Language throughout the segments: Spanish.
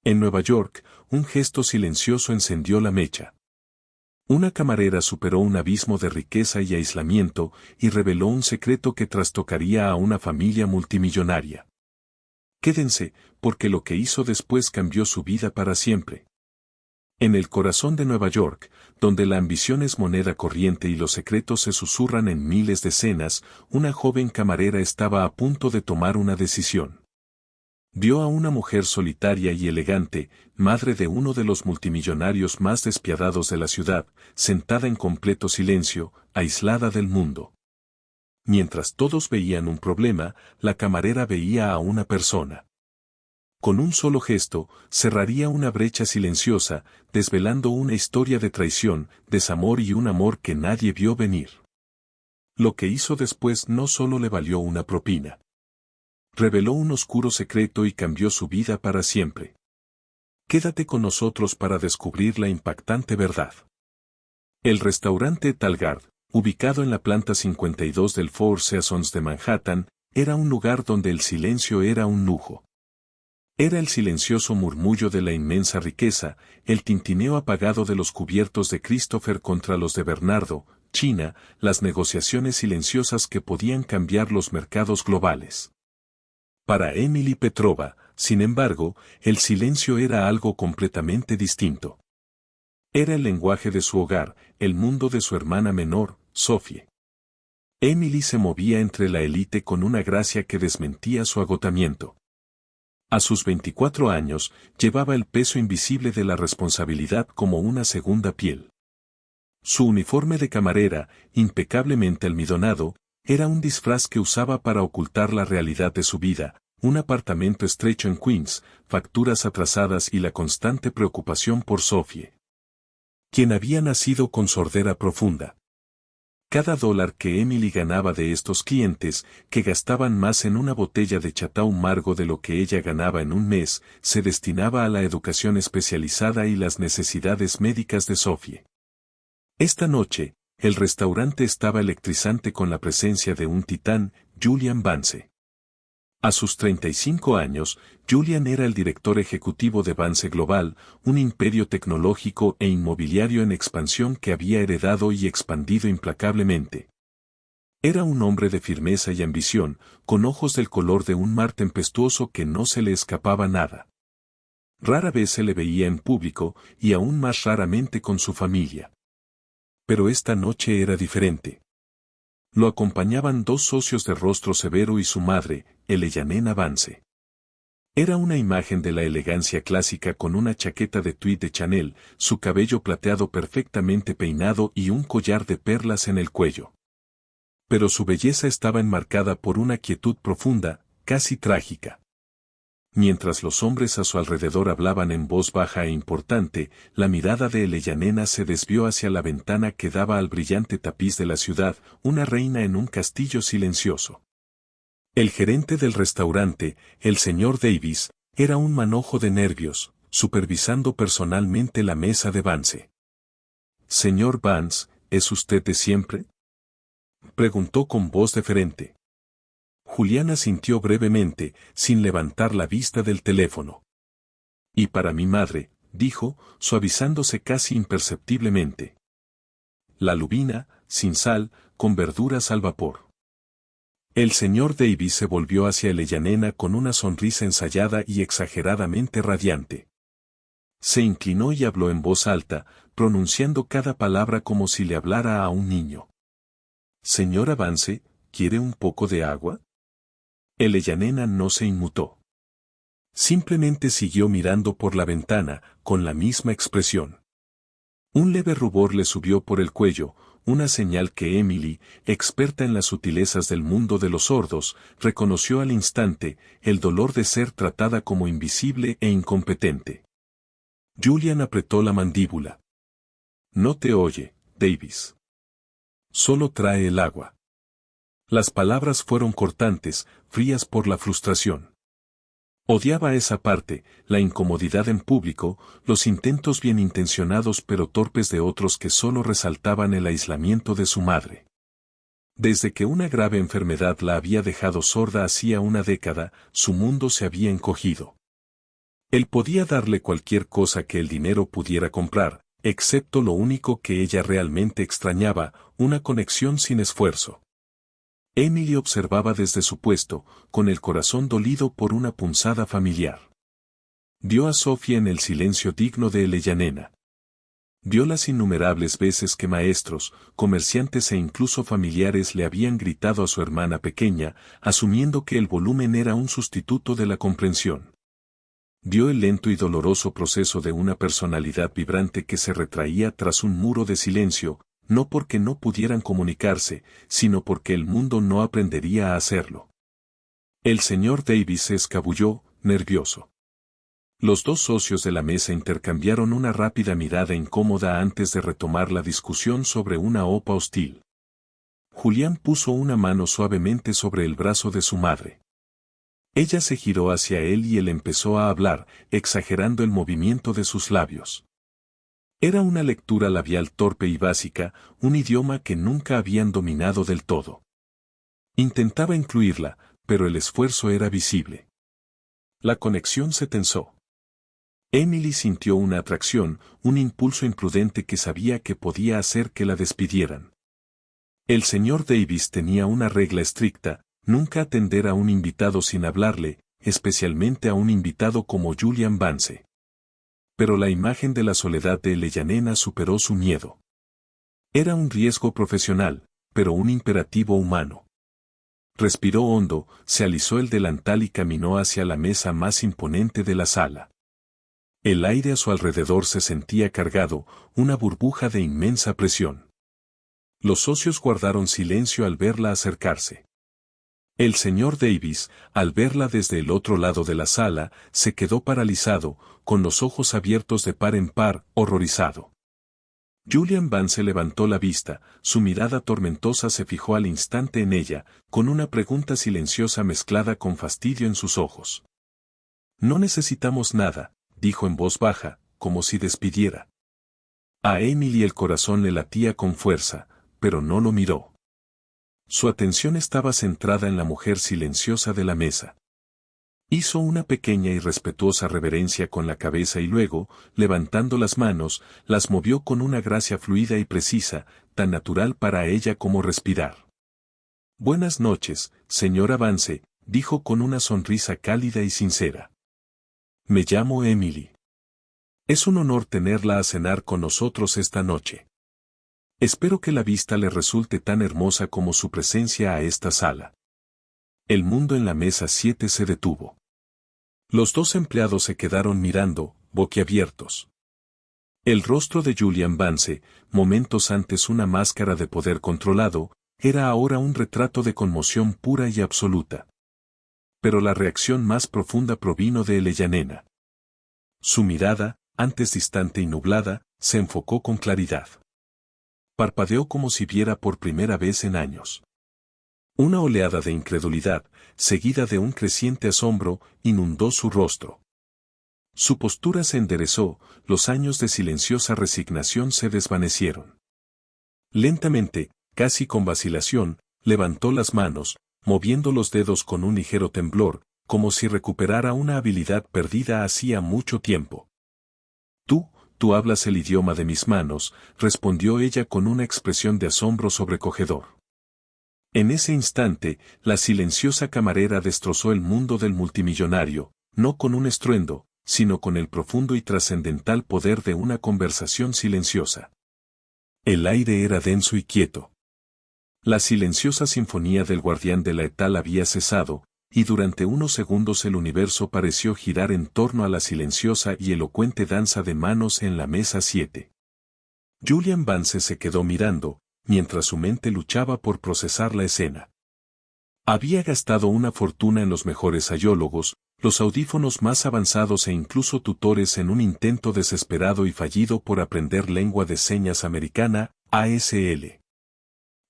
En Nueva York, un gesto silencioso encendió la mecha. Una camarera superó un abismo de riqueza y aislamiento y reveló un secreto que trastocaría a una familia multimillonaria. Quédense, porque lo que hizo después cambió su vida para siempre. En el corazón de Nueva York, donde la ambición es moneda corriente y los secretos se susurran en miles de escenas, una joven camarera estaba a punto de tomar una decisión. Vio a una mujer solitaria y elegante, madre de uno de los multimillonarios más despiadados de la ciudad, sentada en completo silencio, aislada del mundo. Mientras todos veían un problema, la camarera veía a una persona. Con un solo gesto, cerraría una brecha silenciosa, desvelando una historia de traición, desamor y un amor que nadie vio venir. Lo que hizo después no solo le valió una propina. Reveló un oscuro secreto y cambió su vida para siempre. Quédate con nosotros para descubrir la impactante verdad. El restaurante Talgard, ubicado en la planta 52 del Four Seasons de Manhattan, era un lugar donde el silencio era un lujo. Era el silencioso murmullo de la inmensa riqueza, el tintineo apagado de los cubiertos de Christopher contra los de Bernardo, China, las negociaciones silenciosas que podían cambiar los mercados globales. Para Emily Petrova, sin embargo, el silencio era algo completamente distinto. Era el lenguaje de su hogar, el mundo de su hermana menor, Sophie. Emily se movía entre la élite con una gracia que desmentía su agotamiento. A sus 24 años, llevaba el peso invisible de la responsabilidad como una segunda piel. Su uniforme de camarera, impecablemente almidonado, era un disfraz que usaba para ocultar la realidad de su vida, un apartamento estrecho en Queens, facturas atrasadas y la constante preocupación por Sophie, quien había nacido con sordera profunda. Cada dólar que Emily ganaba de estos clientes, que gastaban más en una botella de Chateau Margaux de lo que ella ganaba en un mes, se destinaba a la educación especializada y las necesidades médicas de Sophie. Esta noche, el restaurante estaba electrizante con la presencia de un titán, Julian Vance. A sus 35 años, Julian era el director ejecutivo de Vance Global, un imperio tecnológico e inmobiliario en expansión que había heredado y expandido implacablemente. Era un hombre de firmeza y ambición, con ojos del color de un mar tempestuoso que no se le escapaba nada. Rara vez se le veía en público, y aún más raramente con su familia. Pero esta noche era diferente. Lo acompañaban dos socios de rostro severo y su madre, Eleyanena Vance. Era una imagen de la elegancia clásica con una chaqueta de tweed de Chanel, su cabello plateado perfectamente peinado y un collar de perlas en el cuello. Pero su belleza estaba enmarcada por una quietud profunda, casi trágica. Mientras los hombres a su alrededor hablaban en voz baja e importante, la mirada de Eleyanena se desvió hacia la ventana que daba al brillante tapiz de la ciudad, una reina en un castillo silencioso. El gerente del restaurante, el señor Davis, era un manojo de nervios, supervisando personalmente la mesa de Vance. «Señor Vance, ¿es usted de siempre?», preguntó con voz deferente. Julián asintió brevemente, sin levantar la vista del teléfono. «Y para mi madre», dijo, suavizándose casi imperceptiblemente. «La lubina, sin sal, con verduras al vapor». El señor Davis se volvió hacia Eleyanena con una sonrisa ensayada y exageradamente radiante. Se inclinó y habló en voz alta, pronunciando cada palabra como si le hablara a un niño. «Señora Vance, ¿quiere un poco de agua?». Eleyanena no se inmutó. Simplemente siguió mirando por la ventana, con la misma expresión. Un leve rubor le subió por el cuello, una señal que Emily, experta en las sutilezas del mundo de los sordos, reconoció al instante, el dolor de ser tratada como invisible e incompetente. Julian apretó la mandíbula. «No te oye, Davis. Solo trae el agua». Las palabras fueron cortantes, frías por la frustración. Odiaba esa parte, la incomodidad en público, los intentos bien intencionados pero torpes de otros que solo resaltaban el aislamiento de su madre. Desde que una grave enfermedad la había dejado sorda hacía una década, su mundo se había encogido. Él podía darle cualquier cosa que el dinero pudiera comprar, excepto lo único que ella realmente extrañaba, una conexión sin esfuerzo. Emily observaba desde su puesto, con el corazón dolido por una punzada familiar. Vio a Sofía en el silencio digno de Eleyanena. Vio las innumerables veces que maestros, comerciantes e incluso familiares le habían gritado a su hermana pequeña, asumiendo que el volumen era un sustituto de la comprensión. Vio el lento y doloroso proceso de una personalidad vibrante que se retraía tras un muro de silencio, no porque no pudieran comunicarse, sino porque el mundo no aprendería a hacerlo. El señor Davis se escabulló, nervioso. Los dos socios de la mesa intercambiaron una rápida mirada incómoda antes de retomar la discusión sobre una OPA hostil. Julián puso una mano suavemente sobre el brazo de su madre. Ella se giró hacia él y él empezó a hablar, exagerando el movimiento de sus labios. Era una lectura labial torpe y básica, un idioma que nunca habían dominado del todo. Intentaba incluirla, pero el esfuerzo era visible. La conexión se tensó. Emily sintió una atracción, un impulso imprudente que sabía que podía hacer que la despidieran. El señor Davis tenía una regla estricta: nunca atender a un invitado sin hablarle, especialmente a un invitado como Julian Vance. Pero la imagen de la soledad de Eleyanena superó su miedo. Era un riesgo profesional, pero un imperativo humano. Respiró hondo, se alisó el delantal y caminó hacia la mesa más imponente de la sala. El aire a su alrededor se sentía cargado, una burbuja de inmensa presión. Los socios guardaron silencio al verla acercarse. El señor Davis, al verla desde el otro lado de la sala, se quedó paralizado, con los ojos abiertos de par en par, horrorizado. Julian Vance levantó la vista, su mirada tormentosa se fijó al instante en ella, con una pregunta silenciosa mezclada con fastidio en sus ojos. «No necesitamos nada», dijo en voz baja, como si despidiera. A Emily el corazón le latía con fuerza, pero no lo miró. Su atención estaba centrada en la mujer silenciosa de la mesa. Hizo una pequeña y respetuosa reverencia con la cabeza y luego, levantando las manos, las movió con una gracia fluida y precisa, tan natural para ella como respirar. «Buenas noches, señora Vance», dijo con una sonrisa cálida y sincera. «Me llamo Emily. Es un honor tenerla a cenar con nosotros esta noche. Espero que la vista le resulte tan hermosa como su presencia a esta sala». El mundo en la mesa 7 se detuvo. Los dos empleados se quedaron mirando, boquiabiertos. El rostro de Julian Vance, momentos antes una máscara de poder controlado, era ahora un retrato de conmoción pura y absoluta. Pero la reacción más profunda provino de Eleyanena. Su mirada, antes distante y nublada, se enfocó con claridad. Parpadeó como si viera por primera vez en años. Una oleada de incredulidad, seguida de un creciente asombro, inundó su rostro. Su postura se enderezó, los años de silenciosa resignación se desvanecieron. Lentamente, casi con vacilación, levantó las manos, moviendo los dedos con un ligero temblor, como si recuperara una habilidad perdida hacía mucho tiempo. Tú hablas el idioma de mis manos», respondió ella con una expresión de asombro sobrecogedor. En ese instante, la silenciosa camarera destrozó el mundo del multimillonario, no con un estruendo, sino con el profundo y trascendental poder de una conversación silenciosa. El aire era denso y quieto. La silenciosa sinfonía del guardián de la Etal había cesado, y durante unos segundos el universo pareció girar en torno a la silenciosa y elocuente danza de manos en la mesa 7. Julian Vance se quedó mirando, mientras su mente luchaba por procesar la escena. Había gastado una fortuna en los mejores ayólogos, los audífonos más avanzados e incluso tutores en un intento desesperado y fallido por aprender lengua de señas americana, ASL.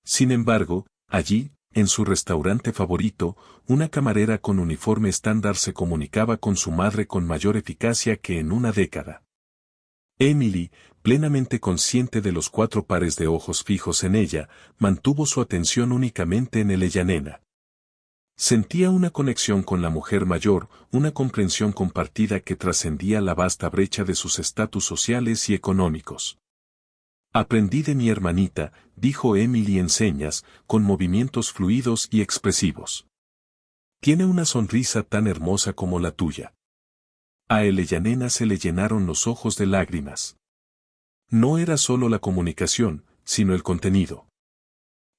Sin embargo, allí, en su restaurante favorito, una camarera con uniforme estándar se comunicaba con su madre con mayor eficacia que en una década. Emily, plenamente consciente de los 4 pares de ojos fijos en ella, mantuvo su atención únicamente en Eleyanena. Sentía una conexión con la mujer mayor, una comprensión compartida que trascendía la vasta brecha de sus estatus sociales y económicos. Aprendí de mi hermanita, dijo Emily en señas, con movimientos fluidos y expresivos. Tiene una sonrisa tan hermosa como la tuya. A Eleyanena se le llenaron los ojos de lágrimas. No era solo la comunicación, sino el contenido.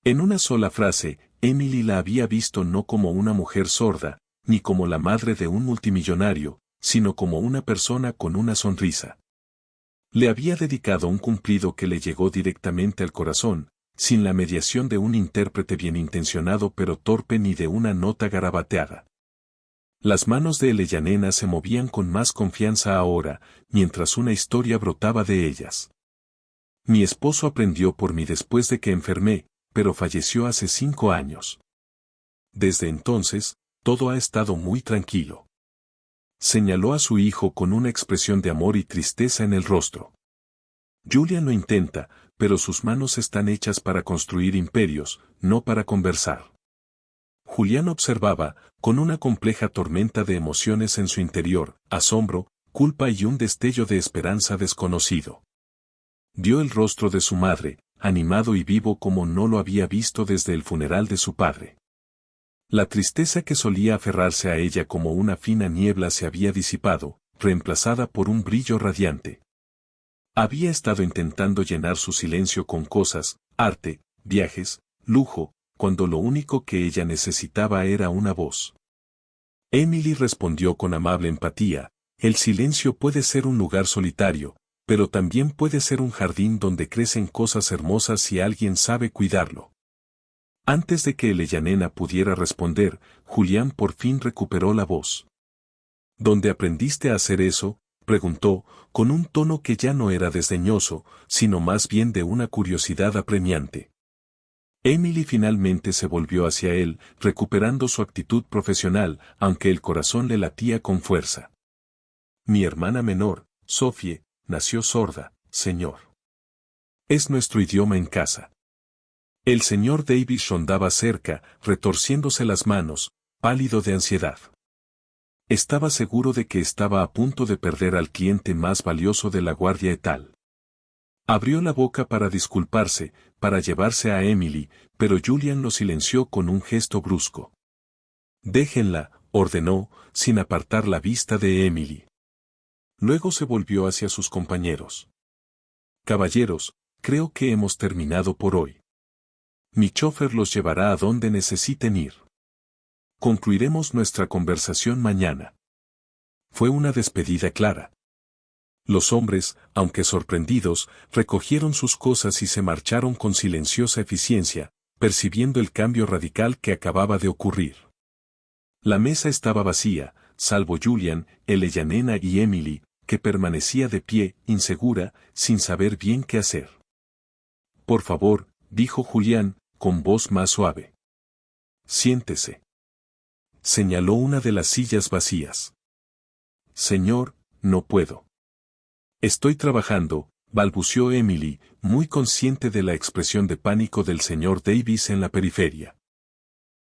En una sola frase, Emily la había visto no como una mujer sorda, ni como la madre de un multimillonario, sino como una persona con una sonrisa. Le había dedicado un cumplido que le llegó directamente al corazón, sin la mediación de un intérprete bien intencionado pero torpe ni de una nota garabateada. Las manos de Eleyanena se movían con más confianza ahora, mientras una historia brotaba de ellas. Mi esposo aprendió por mí después de que enfermé, pero falleció hace 5 años. Desde entonces, todo ha estado muy tranquilo. Señaló a su hijo con una expresión de amor y tristeza en el rostro. Julian lo intenta, pero sus manos están hechas para construir imperios, no para conversar. Julián observaba, con una compleja tormenta de emociones en su interior, asombro, culpa y un destello de esperanza desconocido. Vio el rostro de su madre, animado y vivo como no lo había visto desde el funeral de su padre. La tristeza que solía aferrarse a ella como una fina niebla se había disipado, reemplazada por un brillo radiante. Había estado intentando llenar su silencio con cosas, arte, viajes, lujo, cuando lo único que ella necesitaba era una voz. Emily respondió con amable empatía, el silencio puede ser un lugar solitario, pero también puede ser un jardín donde crecen cosas hermosas si alguien sabe cuidarlo. Antes de que Eleyanena pudiera responder, Julián por fin recuperó la voz. ¿Dónde aprendiste a hacer eso?, preguntó, con un tono que ya no era desdeñoso, sino más bien de una curiosidad apremiante. Emily finalmente se volvió hacia él, recuperando su actitud profesional, aunque el corazón le latía con fuerza. Mi hermana menor, Sophie, nació sorda, señor. Es nuestro idioma en casa. El señor Davis rondaba cerca, retorciéndose las manos, pálido de ansiedad. Estaba seguro de que estaba a punto de perder al cliente más valioso de la guardia etal. Abrió la boca para disculparse, para llevarse a Emily, pero Julian lo silenció con un gesto brusco. Déjenla, ordenó, sin apartar la vista de Emily. Luego se volvió hacia sus compañeros. Caballeros, creo que hemos terminado por hoy. Mi chofer los llevará a donde necesiten ir. Concluiremos nuestra conversación mañana. Fue una despedida clara. Los hombres, aunque sorprendidos, recogieron sus cosas y se marcharon con silenciosa eficiencia, percibiendo el cambio radical que acababa de ocurrir. La mesa estaba vacía, salvo Julian, Eleyanena y Emily, que permanecía de pie, insegura, sin saber bien qué hacer. Por favor, dijo Julián, con voz más suave. Siéntese. Señaló una de las sillas vacías. Señor, no puedo. Estoy trabajando, balbuceó Emily, muy consciente de la expresión de pánico del señor Davis en la periferia.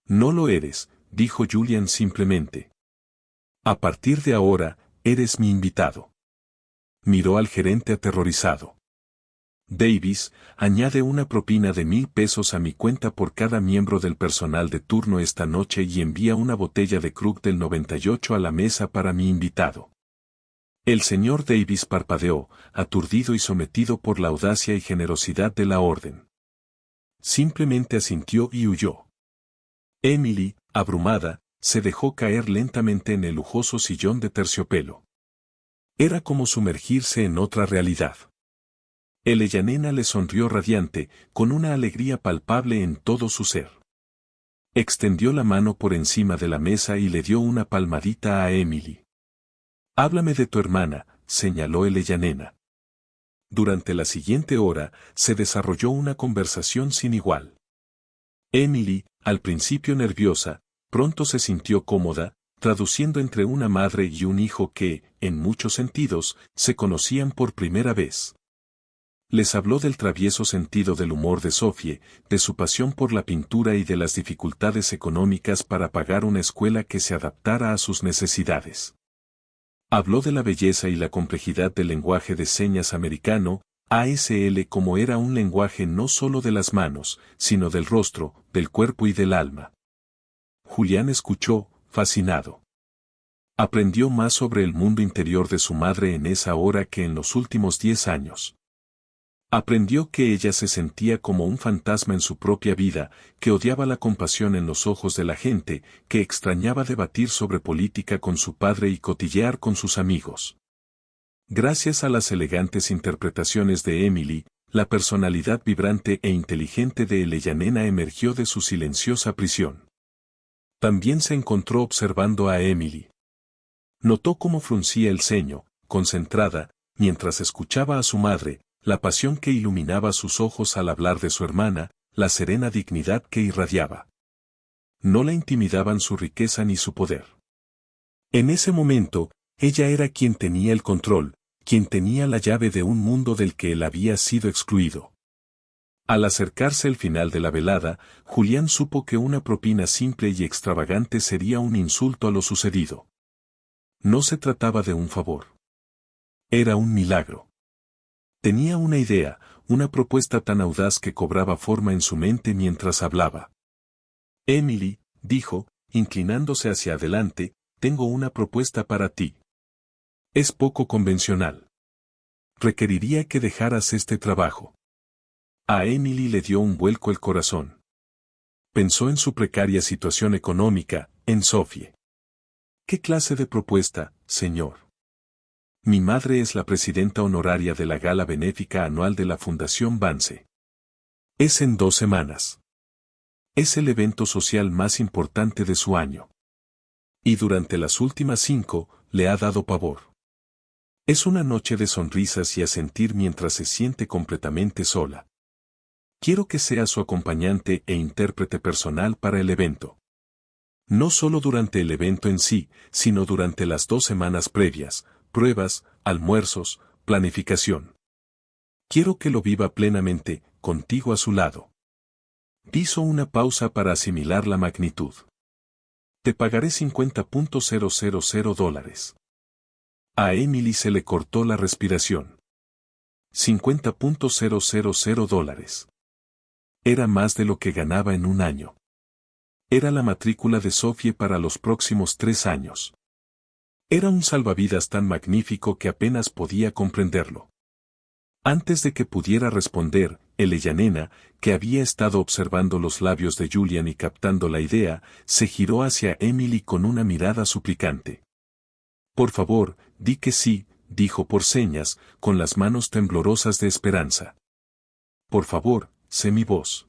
No lo eres, dijo Julian simplemente. A partir de ahora, eres mi invitado. Miró al gerente aterrorizado. Davis, añade una propina de 1,000 pesos a mi cuenta por cada miembro del personal de turno esta noche y envía una botella de Krug del 98 a la mesa para mi invitado. El señor Davis parpadeó, aturdido y sometido por la audacia y generosidad de la orden. Simplemente asintió y huyó. Emily, abrumada, se dejó caer lentamente en el lujoso sillón de terciopelo. Era como sumergirse en otra realidad. Eleyanena le sonrió radiante, con una alegría palpable en todo su ser. Extendió la mano por encima de la mesa y le dio una palmadita a Emily. Háblame de tu hermana, señaló Eleyanena. Durante la siguiente hora, se desarrolló una conversación sin igual. Emily, al principio nerviosa, pronto se sintió cómoda, traduciendo entre una madre y un hijo que, en muchos sentidos, se conocían por primera vez. Les habló del travieso sentido del humor de Sophie, de su pasión por la pintura y de las dificultades económicas para pagar una escuela que se adaptara a sus necesidades. Habló de la belleza y la complejidad del lenguaje de señas americano, ASL, como era un lenguaje no solo de las manos, sino del rostro, del cuerpo y del alma. Julián escuchó, fascinado. Aprendió más sobre el mundo interior de su madre en esa hora que en los últimos 10 años. Aprendió que ella se sentía como un fantasma en su propia vida, que odiaba la compasión en los ojos de la gente, que extrañaba debatir sobre política con su padre y cotillear con sus amigos. Gracias a las elegantes interpretaciones de Emily, la personalidad vibrante e inteligente de Elena emergió de su silenciosa prisión. También se encontró observando a Emily. Notó cómo fruncía el ceño, concentrada, mientras escuchaba a su madre, la pasión que iluminaba sus ojos al hablar de su hermana, la serena dignidad que irradiaba. No la intimidaban su riqueza ni su poder. En ese momento, ella era quien tenía el control, quien tenía la llave de un mundo del que él había sido excluido. Al acercarse el final de la velada, Julián supo que una propina simple y extravagante sería un insulto a lo sucedido. No se trataba de un favor. Era un milagro. Tenía una idea, una propuesta tan audaz que cobraba forma en su mente mientras hablaba. Emily, dijo, inclinándose hacia adelante, tengo una propuesta para ti. Es poco convencional. Requeriría que dejaras este trabajo. A Emily le dio un vuelco el corazón. Pensó en su precaria situación económica, en Sophie. ¿Qué clase de propuesta, señor? Mi madre es la presidenta honoraria de la gala benéfica anual de la Fundación Vance. Es en 2 semanas. Es el evento social más importante de su año. Y durante las últimas 5, le ha dado pavor. Es una noche de sonrisas y asentir mientras se siente completamente sola. Quiero que sea su acompañante e intérprete personal para el evento. No solo durante el evento en sí, sino durante las 2 semanas previas, pruebas, almuerzos, planificación. Quiero que lo viva plenamente, contigo a su lado. Hizo una pausa para asimilar la magnitud. Te pagaré $50,000. A Emily se le cortó la respiración. $50,000. Era más de lo que ganaba en un año. Era la matrícula de Sophie para los próximos 3 años. Era un salvavidas tan magnífico que apenas podía comprenderlo. Antes de que pudiera responder, Elena, que había estado observando los labios de Julián y captando la idea, se giró hacia Emily con una mirada suplicante. Por favor, di que sí, dijo por señas, con las manos temblorosas de esperanza. Por favor, sé mi voz.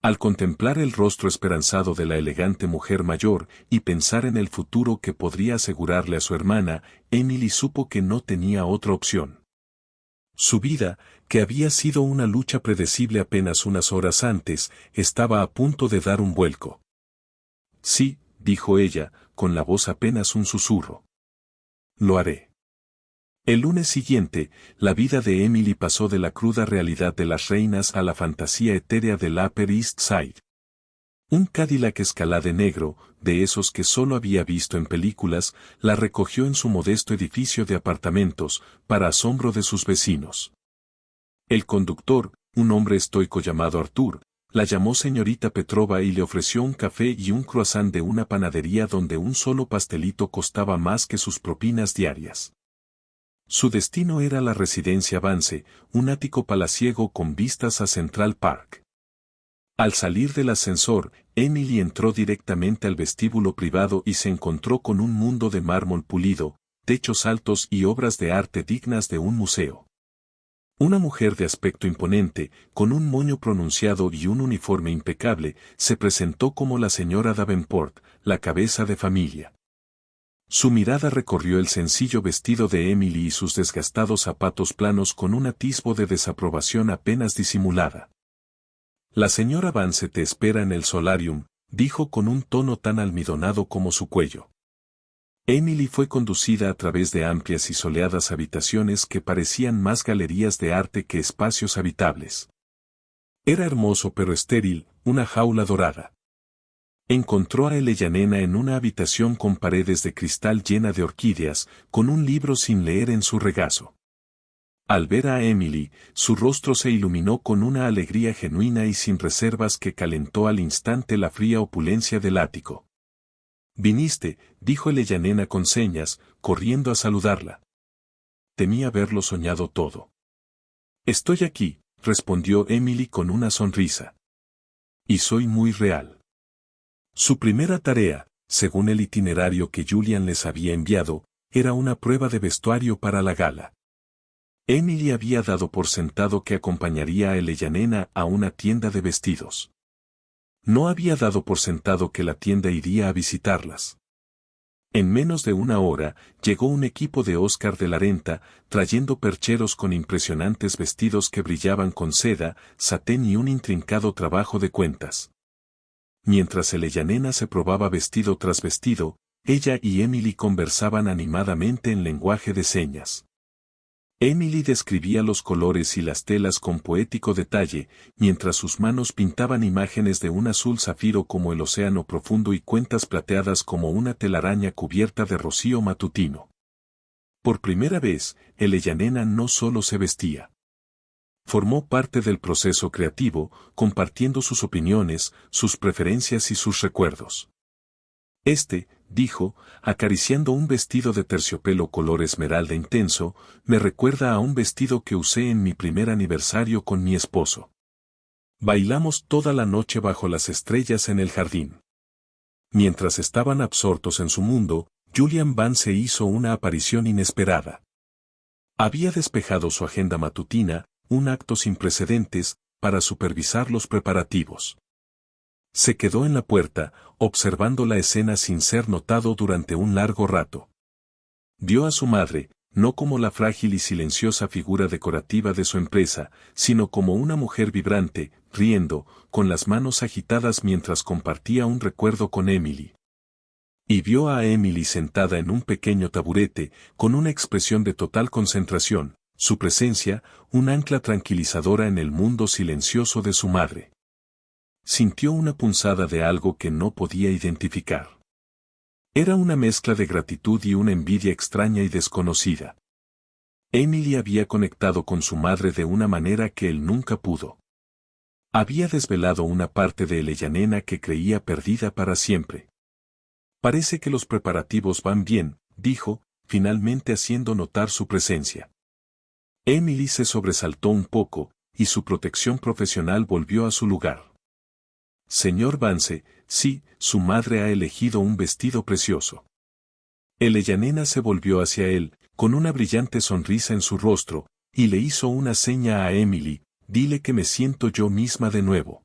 Al contemplar el rostro esperanzado de la elegante mujer mayor y pensar en el futuro que podría asegurarle a su hermana, Emily supo que no tenía otra opción. Su vida, que había sido una lucha predecible apenas unas horas antes, estaba a punto de dar un vuelco. Sí, dijo ella, con la voz apenas un susurro. Lo haré. El lunes siguiente, la vida de Emily pasó de la cruda realidad de las reinas a la fantasía etérea del Upper East Side. Un Cadillac Escalade negro, de esos que solo había visto en películas, la recogió en su modesto edificio de apartamentos, para asombro de sus vecinos. El conductor, un hombre estoico llamado Artur, la llamó señorita Petrova y le ofreció un café y un croissant de una panadería donde un solo pastelito costaba más que sus propinas diarias. Su destino era la residencia Vance, un ático palaciego con vistas a Central Park. Al salir del ascensor, Emily entró directamente al vestíbulo privado y se encontró con un mundo de mármol pulido, techos altos y obras de arte dignas de un museo. Una mujer de aspecto imponente, con un moño pronunciado y un uniforme impecable, se presentó como la señora Davenport, la cabeza de familia. Su mirada recorrió el sencillo vestido de Emily y sus desgastados zapatos planos con un atisbo de desaprobación apenas disimulada. La señora Vance te espera en el solarium, dijo con un tono tan almidonado como su cuello. Emily fue conducida a través de amplias y soleadas habitaciones que parecían más galerías de arte que espacios habitables. Era hermoso pero estéril, una jaula dorada. Encontró a Eleyanena en una habitación con paredes de cristal llena de orquídeas, con un libro sin leer en su regazo. Al ver a Emily, su rostro se iluminó con una alegría genuina y sin reservas que calentó al instante la fría opulencia del ático. «Viniste», dijo Eleyanena con señas, corriendo a saludarla. Temí haberlo soñado todo. «Estoy aquí», respondió Emily con una sonrisa. «Y soy muy real». Su primera tarea, según el itinerario que Julian les había enviado, era una prueba de vestuario para la gala. Emily había dado por sentado que acompañaría a Eleyanena a una tienda de vestidos. No había dado por sentado que la tienda iría a visitarlas. En menos de una hora, llegó un equipo de Oscar de la Renta, trayendo percheros con impresionantes vestidos que brillaban con seda, satén y un intrincado trabajo de cuentas. Mientras Eleyanena se probaba vestido tras vestido, ella y Emily conversaban animadamente en lenguaje de señas. Emily describía los colores y las telas con poético detalle, mientras sus manos pintaban imágenes de un azul zafiro como el océano profundo y cuentas plateadas como una telaraña cubierta de rocío matutino. Por primera vez, Eleyanena no solo se vestía. Formó parte del proceso creativo, compartiendo sus opiniones, sus preferencias y sus recuerdos. Dijo, acariciando un vestido de terciopelo color esmeralda intenso, me recuerda a un vestido que usé en mi primer aniversario con mi esposo. Bailamos toda la noche bajo las estrellas en el jardín. Mientras estaban absortos en su mundo, Julian Vance hizo una aparición inesperada. Había despejado su agenda matutina, un acto sin precedentes, para supervisar los preparativos. Se quedó en la puerta, observando la escena sin ser notado durante un largo rato. Vio a su madre, no como la frágil y silenciosa figura decorativa de su empresa, sino como una mujer vibrante, riendo, con las manos agitadas mientras compartía un recuerdo con Emily. Y vio a Emily sentada en un pequeño taburete, con una expresión de total concentración, su presencia, un ancla tranquilizadora en el mundo silencioso de su madre. Sintió una punzada de algo que no podía identificar. Era una mezcla de gratitud y una envidia extraña y desconocida. Emily había conectado con su madre de una manera que él nunca pudo. Había desvelado una parte de Eleyanena que creía perdida para siempre. Parece que los preparativos van bien, dijo, finalmente haciendo notar su presencia. Emily se sobresaltó un poco, y su protección profesional volvió a su lugar. Señor Vance, sí, su madre ha elegido un vestido precioso. Eleyanena se volvió hacia él, con una brillante sonrisa en su rostro, y le hizo una seña a Emily, dile que me siento yo misma de nuevo.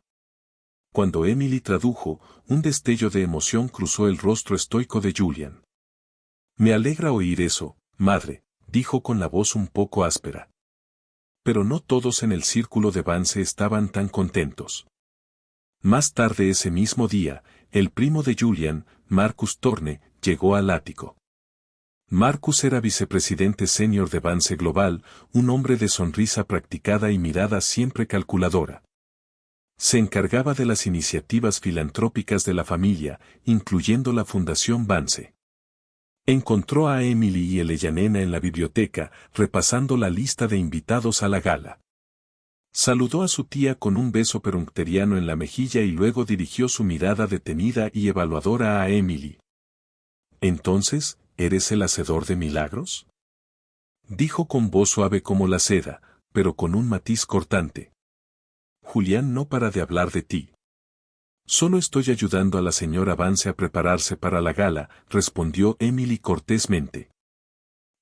Cuando Emily tradujo, un destello de emoción cruzó el rostro estoico de Julian. Me alegra oír eso, madre, dijo con la voz un poco áspera. Pero no todos en el círculo de Vance estaban tan contentos. Más tarde ese mismo día, el primo de Julian, Marcus Thorne, llegó al ático. Marcus era vicepresidente senior de Vance Global, un hombre de sonrisa practicada y mirada siempre calculadora. Se encargaba de las iniciativas filantrópicas de la familia, incluyendo la Fundación Vance. Encontró a Emily y Eleyanena en la biblioteca, repasando la lista de invitados a la gala. Saludó a su tía con un beso perfunctoriano en la mejilla y luego dirigió su mirada detenida y evaluadora a Emily. «¿Entonces, eres el hacedor de milagros?», dijo con voz suave como la seda, pero con un matiz cortante. «Julián no para de hablar de ti». «Solo estoy ayudando a la señora Vance a prepararse para la gala», respondió Emily cortésmente.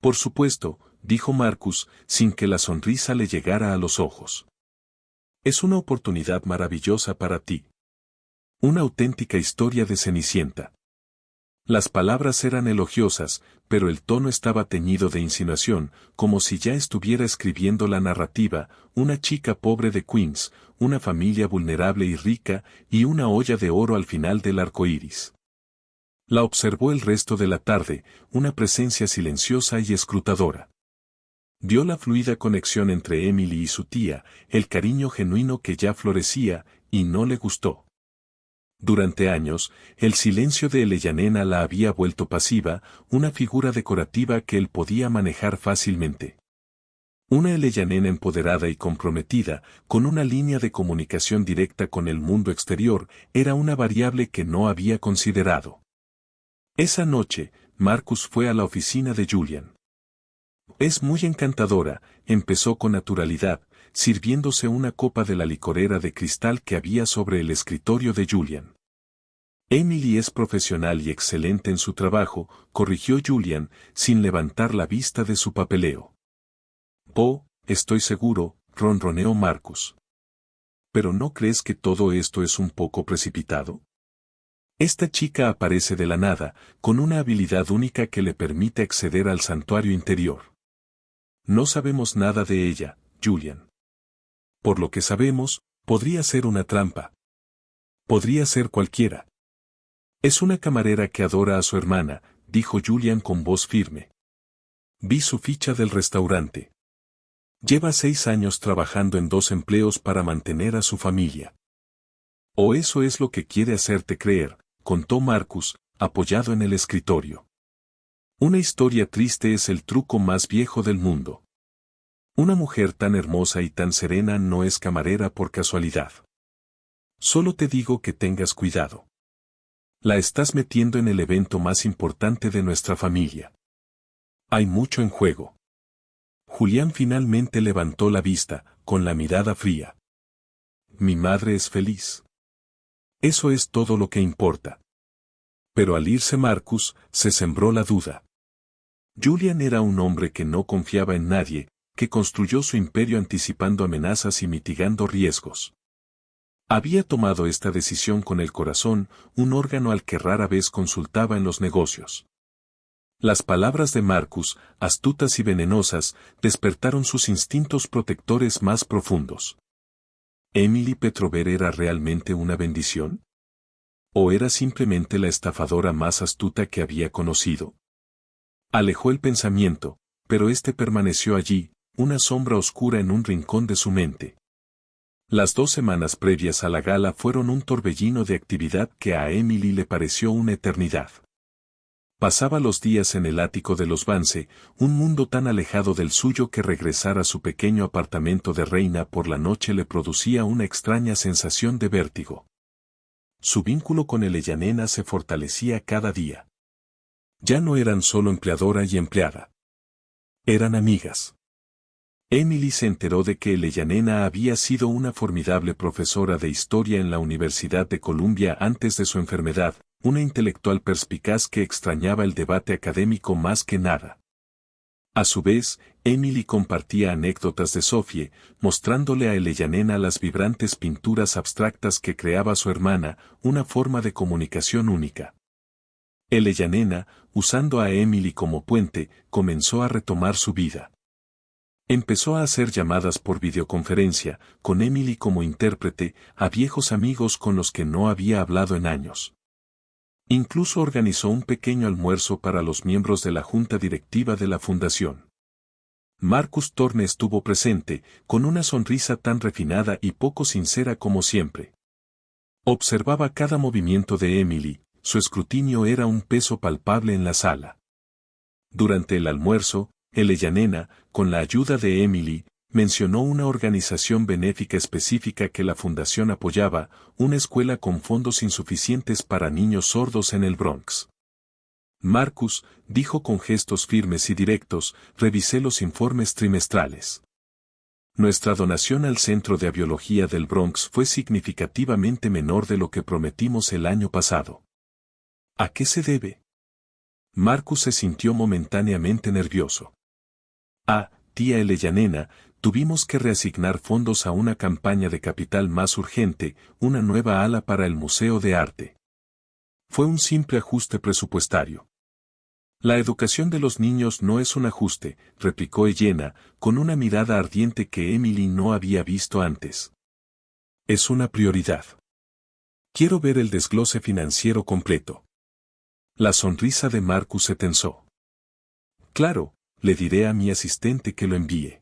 «Por supuesto», dijo Marcus, sin que la sonrisa le llegara a los ojos. «Es una oportunidad maravillosa para ti. Una auténtica historia de Cenicienta». Las palabras eran elogiosas, pero el tono estaba teñido de insinuación, como si ya estuviera escribiendo la narrativa, una chica pobre de Queens, una familia vulnerable y rica, y una olla de oro al final del arco iris. La observó el resto de la tarde, una presencia silenciosa y escrutadora. Vio la fluida conexión entre Emily y su tía, el cariño genuino que ya florecía, y no le gustó. Durante años, el silencio de Eleyanena la había vuelto pasiva, una figura decorativa que él podía manejar fácilmente. Una Eleyanena empoderada y comprometida, con una línea de comunicación directa con el mundo exterior, era una variable que no había considerado. Esa noche, Marcus fue a la oficina de Julian. Es muy encantadora, empezó con naturalidad, sirviéndose una copa de la licorera de cristal que había sobre el escritorio de Julian. Emily es profesional y excelente en su trabajo, corrigió Julian, sin levantar la vista de su papeleo. Estoy seguro, ronroneó Marcus. ¿Pero no crees que todo esto es un poco precipitado? Esta chica aparece de la nada, con una habilidad única que le permite acceder al santuario interior. No sabemos nada de ella, Julian. Por lo que sabemos, podría ser una trampa. Podría ser cualquiera. Es una camarera que adora a su hermana, dijo Julian con voz firme. Vi su ficha del restaurante. Lleva 6 años trabajando en 2 empleos para mantener a su familia. O eso es lo que quiere hacerte creer, contó Marcus, apoyado en el escritorio. Una historia triste es el truco más viejo del mundo. Una mujer tan hermosa y tan serena no es camarera por casualidad. Solo te digo que tengas cuidado. La estás metiendo en el evento más importante de nuestra familia. Hay mucho en juego. Julián finalmente levantó la vista, con la mirada fría. Mi madre es feliz. Eso es todo lo que importa. Pero al irse Marcus, se sembró la duda. Julian era un hombre que no confiaba en nadie, que construyó su imperio anticipando amenazas y mitigando riesgos. Había tomado esta decisión con el corazón, un órgano al que rara vez consultaba en los negocios. Las palabras de Marcus, astutas y venenosas, despertaron sus instintos protectores más profundos. ¿Emily Petrover era realmente una bendición? ¿O era simplemente la estafadora más astuta que había conocido? Alejó el pensamiento, pero éste permaneció allí, una sombra oscura en un rincón de su mente. Las 2 semanas previas a la gala fueron un torbellino de actividad que a Emily le pareció una eternidad. Pasaba los días en el ático de los Vance, un mundo tan alejado del suyo que regresar a su pequeño apartamento de reina por la noche le producía una extraña sensación de vértigo. Su vínculo con Eleyanena se fortalecía cada día. Ya no eran solo empleadora y empleada. Eran amigas. Emily se enteró de que Eleyanena había sido una formidable profesora de historia en la Universidad de Columbia antes de su enfermedad, una intelectual perspicaz que extrañaba el debate académico más que nada. A su vez, Emily compartía anécdotas de Sophie, mostrándole a Eleyanena las vibrantes pinturas abstractas que creaba su hermana, una forma de comunicación única. Eleyanena, usando a Emily como puente, comenzó a retomar su vida. Empezó a hacer llamadas por videoconferencia, con Emily como intérprete, a viejos amigos con los que no había hablado en años. Incluso organizó un pequeño almuerzo para los miembros de la junta directiva de la fundación. Marcus Thorne estuvo presente, con una sonrisa tan refinada y poco sincera como siempre. Observaba cada movimiento de Emily, su escrutinio era un peso palpable en la sala. Durante el almuerzo, Eleyanena, con la ayuda de Emily, mencionó una organización benéfica específica que la fundación apoyaba, una escuela con fondos insuficientes para niños sordos en el Bronx. Marcus, dijo con gestos firmes y directos, revisé los informes trimestrales. Nuestra donación al Centro de Abiología del Bronx fue significativamente menor de lo que prometimos el año pasado. ¿A qué se debe? Marcus se sintió momentáneamente nervioso. Tía Eleyanena, tuvimos que reasignar fondos a una campaña de capital más urgente, una nueva ala para el Museo de Arte. Fue un simple ajuste presupuestario. La educación de los niños no es un ajuste, replicó Elena, con una mirada ardiente que Emily no había visto antes. Es una prioridad. Quiero ver el desglose financiero completo. La sonrisa de Marcus se tensó. Claro, le diré a mi asistente que lo envíe.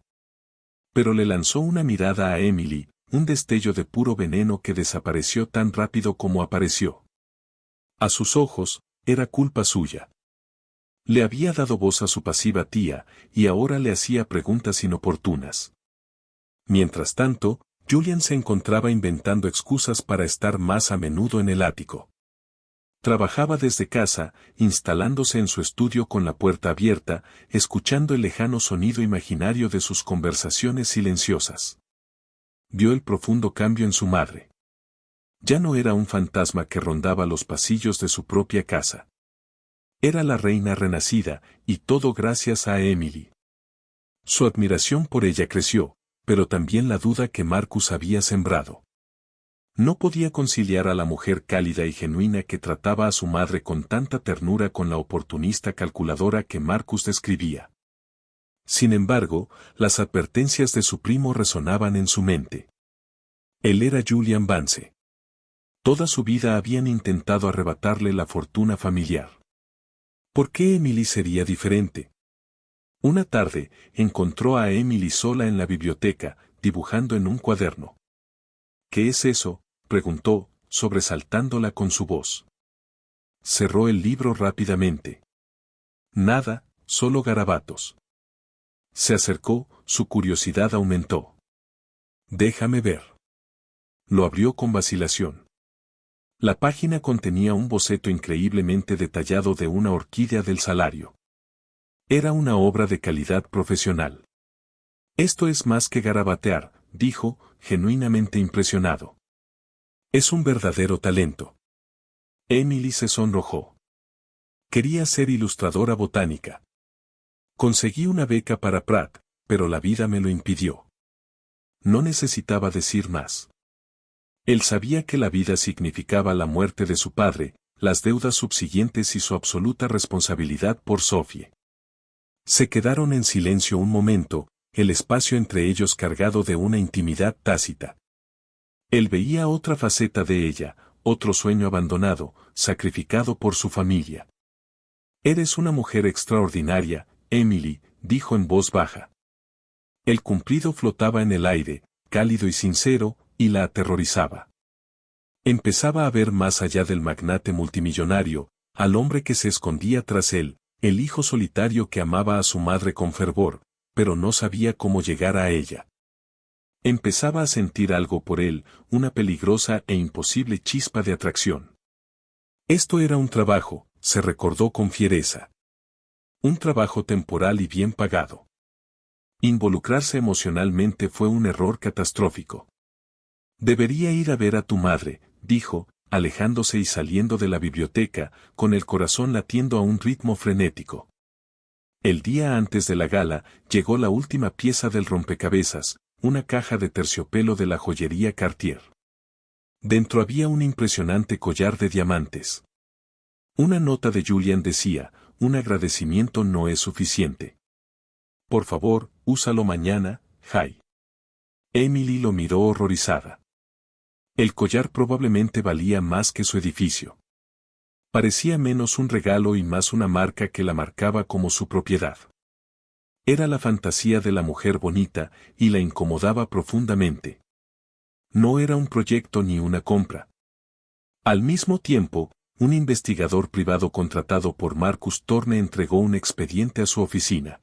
Pero le lanzó una mirada a Emily, un destello de puro veneno que desapareció tan rápido como apareció. A sus ojos, era culpa suya. Le había dado voz a su pasiva tía, y ahora le hacía preguntas inoportunas. Mientras tanto, Julian se encontraba inventando excusas para estar más a menudo en el ático. Trabajaba desde casa, instalándose en su estudio con la puerta abierta, escuchando el lejano sonido imaginario de sus conversaciones silenciosas. Vio el profundo cambio en su madre. Ya no era un fantasma que rondaba los pasillos de su propia casa. Era la reina renacida, y todo gracias a Emily. Su admiración por ella creció, pero también la duda que Marcus había sembrado. No podía conciliar a la mujer cálida y genuina que trataba a su madre con tanta ternura con la oportunista calculadora que Marcus describía. Sin embargo, las advertencias de su primo resonaban en su mente. Él era Julian Vance. Toda su vida habían intentado arrebatarle la fortuna familiar. ¿Por qué Emily sería diferente? Una tarde, encontró a Emily sola en la biblioteca, dibujando en un cuaderno. ¿Qué es eso?, preguntó, sobresaltándola con su voz. Cerró el libro rápidamente. Nada, solo garabatos. Se acercó, su curiosidad aumentó. Déjame ver. Lo abrió con vacilación. La página contenía un boceto increíblemente detallado de una orquídea del salario. Era una obra de calidad profesional. Esto es más que garabatear, dijo, genuinamente impresionado. Es un verdadero talento. Emily se sonrojó. Quería ser ilustradora botánica. Conseguí una beca para Pratt, pero la vida me lo impidió. No necesitaba decir más. Él sabía que la vida significaba la muerte de su padre, las deudas subsiguientes y su absoluta responsabilidad por Sophie. Se quedaron en silencio un momento, el espacio entre ellos cargado de una intimidad tácita. Él veía otra faceta de ella, otro sueño abandonado, sacrificado por su familia. Eres una mujer extraordinaria, Emily, dijo en voz baja. El cumplido flotaba en el aire, cálido y sincero, y la aterrorizaba. Empezaba a ver más allá del magnate multimillonario, al hombre que se escondía tras él, el hijo solitario que amaba a su madre con fervor, pero no sabía cómo llegar a ella. Empezaba a sentir algo por él, una peligrosa e imposible chispa de atracción. Esto era un trabajo, se recordó con fiereza. Un trabajo temporal y bien pagado. Involucrarse emocionalmente fue un error catastrófico. Debería ir a ver a tu madre, dijo, alejándose y saliendo de la biblioteca, con el corazón latiendo a un ritmo frenético. El día antes de la gala, llegó la última pieza del rompecabezas, una caja de terciopelo de la joyería Cartier. Dentro había un impresionante collar de diamantes. Una nota de Julian decía, un agradecimiento no es suficiente. Por favor, úsalo mañana, Jay. Emily lo miró horrorizada. El collar probablemente valía más que su edificio. Parecía menos un regalo y más una marca que la marcaba como su propiedad. Era la fantasía de la mujer bonita, y la incomodaba profundamente. No era un proyecto ni una compra. Al mismo tiempo, un investigador privado contratado por Marcus Thorne entregó un expediente a su oficina.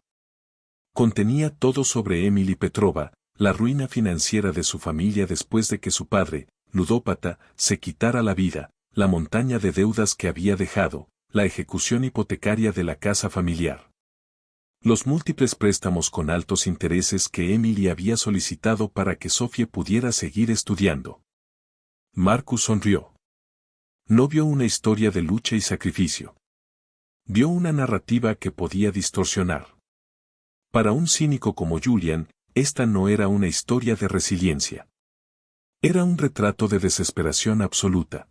Contenía todo sobre Emily Petrova, la ruina financiera de su familia después de que su padre, ludópata, se quitara la vida, la montaña de deudas que había dejado, la ejecución hipotecaria de la casa familiar. Los múltiples préstamos con altos intereses que Emily había solicitado para que Sophie pudiera seguir estudiando. Marcus sonrió. No vio una historia de lucha y sacrificio. Vio una narrativa que podía distorsionar. Para un cínico como Julian, esta no era una historia de resiliencia. Era un retrato de desesperación absoluta.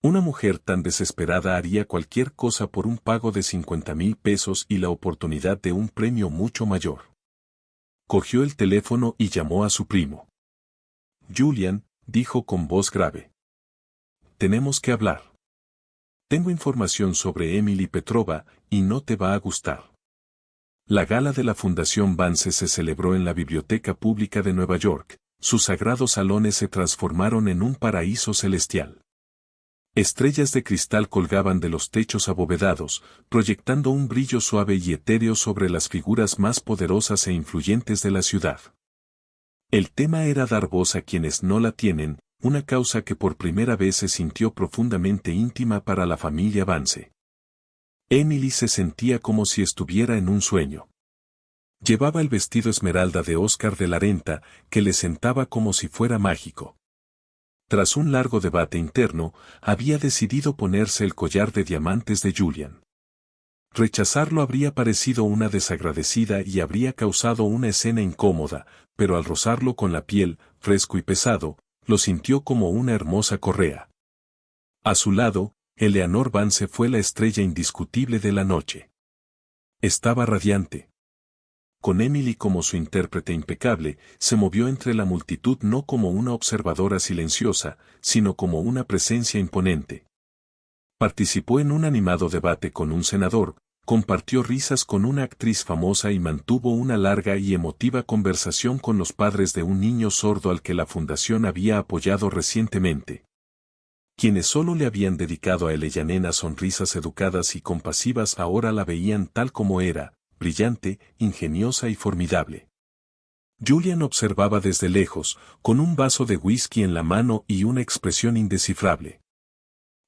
Una mujer tan desesperada haría cualquier cosa por un pago de 50,000 pesos y la oportunidad de un premio mucho mayor. Cogió el teléfono y llamó a su primo. Julian, dijo con voz grave. Tenemos que hablar. Tengo información sobre Emily Petrova, y no te va a gustar. La gala de la Fundación Vance se celebró en la Biblioteca Pública de Nueva York. Sus sagrados salones se transformaron en un paraíso celestial. Estrellas de cristal colgaban de los techos abovedados, proyectando un brillo suave y etéreo sobre las figuras más poderosas e influyentes de la ciudad. El tema era dar voz a quienes no la tienen, una causa que por primera vez se sintió profundamente íntima para la familia Vance. Emily se sentía como si estuviera en un sueño. Llevaba el vestido esmeralda de Oscar de la Renta, que le sentaba como si fuera mágico. Tras un largo debate interno, había decidido ponerse el collar de diamantes de Julian. Rechazarlo habría parecido una desagradecida y habría causado una escena incómoda, pero al rozarlo con la piel, fresco y pesado, lo sintió como una hermosa correa. A su lado, Eleanor Vance fue la estrella indiscutible de la noche. Estaba radiante. Con Emily como su intérprete impecable, se movió entre la multitud no como una observadora silenciosa, sino como una presencia imponente. Participó en un animado debate con un senador, compartió risas con una actriz famosa y mantuvo una larga y emotiva conversación con los padres de un niño sordo al que la fundación había apoyado recientemente. Quienes solo le habían dedicado a Eleanor sonrisas educadas y compasivas ahora la veían tal como era, brillante, ingeniosa y formidable. Julian observaba desde lejos, con un vaso de whisky en la mano y una expresión indescifrable.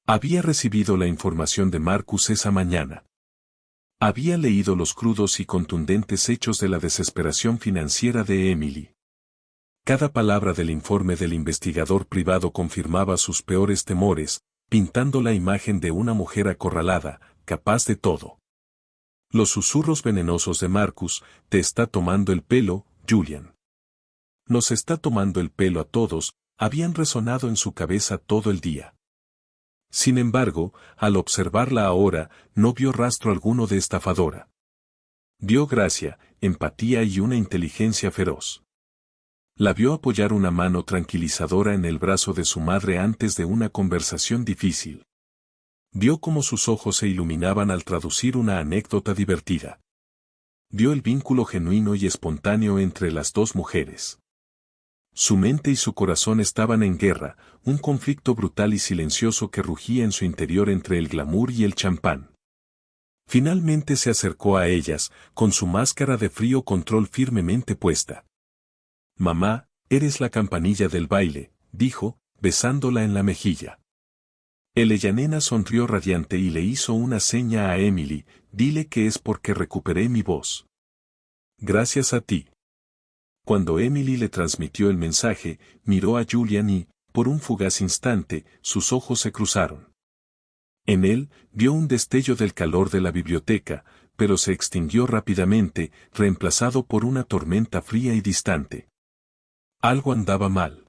Había recibido la información de Marcus esa mañana. Había leído los crudos y contundentes hechos de la desesperación financiera de Emily. Cada palabra del informe del investigador privado confirmaba sus peores temores, pintando la imagen de una mujer acorralada, capaz de todo. Los susurros venenosos de Marcus, te está tomando el pelo, Julian. Nos está tomando el pelo a todos, habían resonado en su cabeza todo el día. Sin embargo, al observarla ahora, no vio rastro alguno de estafadora. Vio gracia, empatía y una inteligencia feroz. La vio apoyar una mano tranquilizadora en el brazo de su madre antes de una conversación difícil. Vio cómo sus ojos se iluminaban al traducir una anécdota divertida. Vio el vínculo genuino y espontáneo entre las dos mujeres. Su mente y su corazón estaban en guerra, un conflicto brutal y silencioso que rugía en su interior entre el glamour y el champán. Finalmente se acercó a ellas, con su máscara de frío control firmemente puesta. «Mamá, eres la campanilla del baile», dijo, besándola en la mejilla. Eleanor sonrió radiante y le hizo una seña a Emily, «Dile que es porque recuperé mi voz». «Gracias a ti». Cuando Emily le transmitió el mensaje, miró a Julian y, por un fugaz instante, sus ojos se cruzaron. En él, vio un destello del calor de la biblioteca, pero se extinguió rápidamente, reemplazado por una tormenta fría y distante. Algo andaba mal.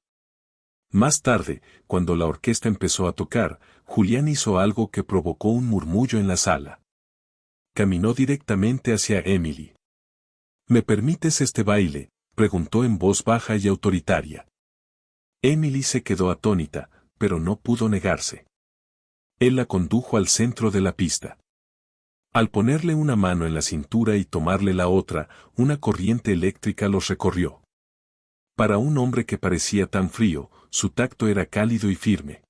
Más tarde, cuando la orquesta empezó a tocar, Julian hizo algo que provocó un murmullo en la sala. Caminó directamente hacia Emily. «¿Me permites este baile?», preguntó en voz baja y autoritaria. Emily se quedó atónita, pero no pudo negarse. Él la condujo al centro de la pista. Al ponerle una mano en la cintura y tomarle la otra, una corriente eléctrica los recorrió. Para un hombre que parecía tan frío, su tacto era cálido y firme.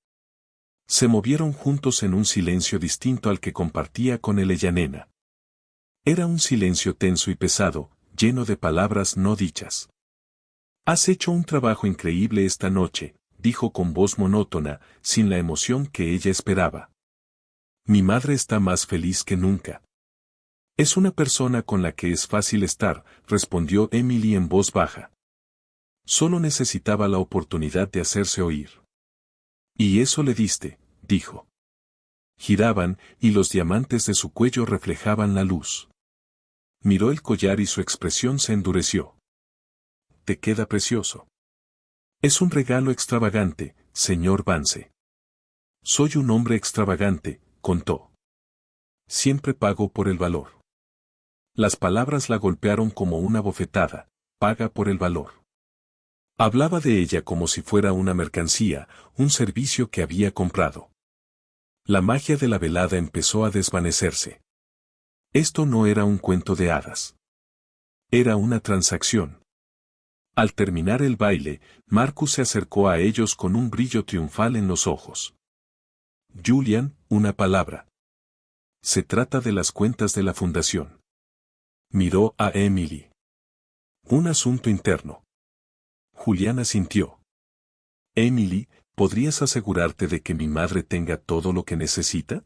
Se movieron juntos en un silencio distinto al que compartía con Eleanor. Era un silencio tenso y pesado, lleno de palabras no dichas. «Has hecho un trabajo increíble esta noche», dijo con voz monótona, sin la emoción que ella esperaba. «Mi madre está más feliz que nunca». «Es una persona con la que es fácil estar», respondió Emily en voz baja. Solo necesitaba la oportunidad de hacerse oír. «Y eso le diste», dijo. Giraban, y los diamantes de su cuello reflejaban la luz. Miró el collar y su expresión se endureció. «Te queda precioso». «Es un regalo extravagante, señor Vance». «Soy un hombre extravagante», contó. «Siempre pago por el valor». Las palabras la golpearon como una bofetada. «Paga por el valor». Hablaba de ella como si fuera una mercancía, un servicio que había comprado. La magia de la velada empezó a desvanecerse. Esto no era un cuento de hadas. Era una transacción. Al terminar el baile, Marcus se acercó a ellos con un brillo triunfal en los ojos. Julian, una palabra. Se trata de las cuentas de la fundación. Miró a Emily. Un asunto interno. Julián asintió. Emily, ¿podrías asegurarte de que mi madre tenga todo lo que necesita?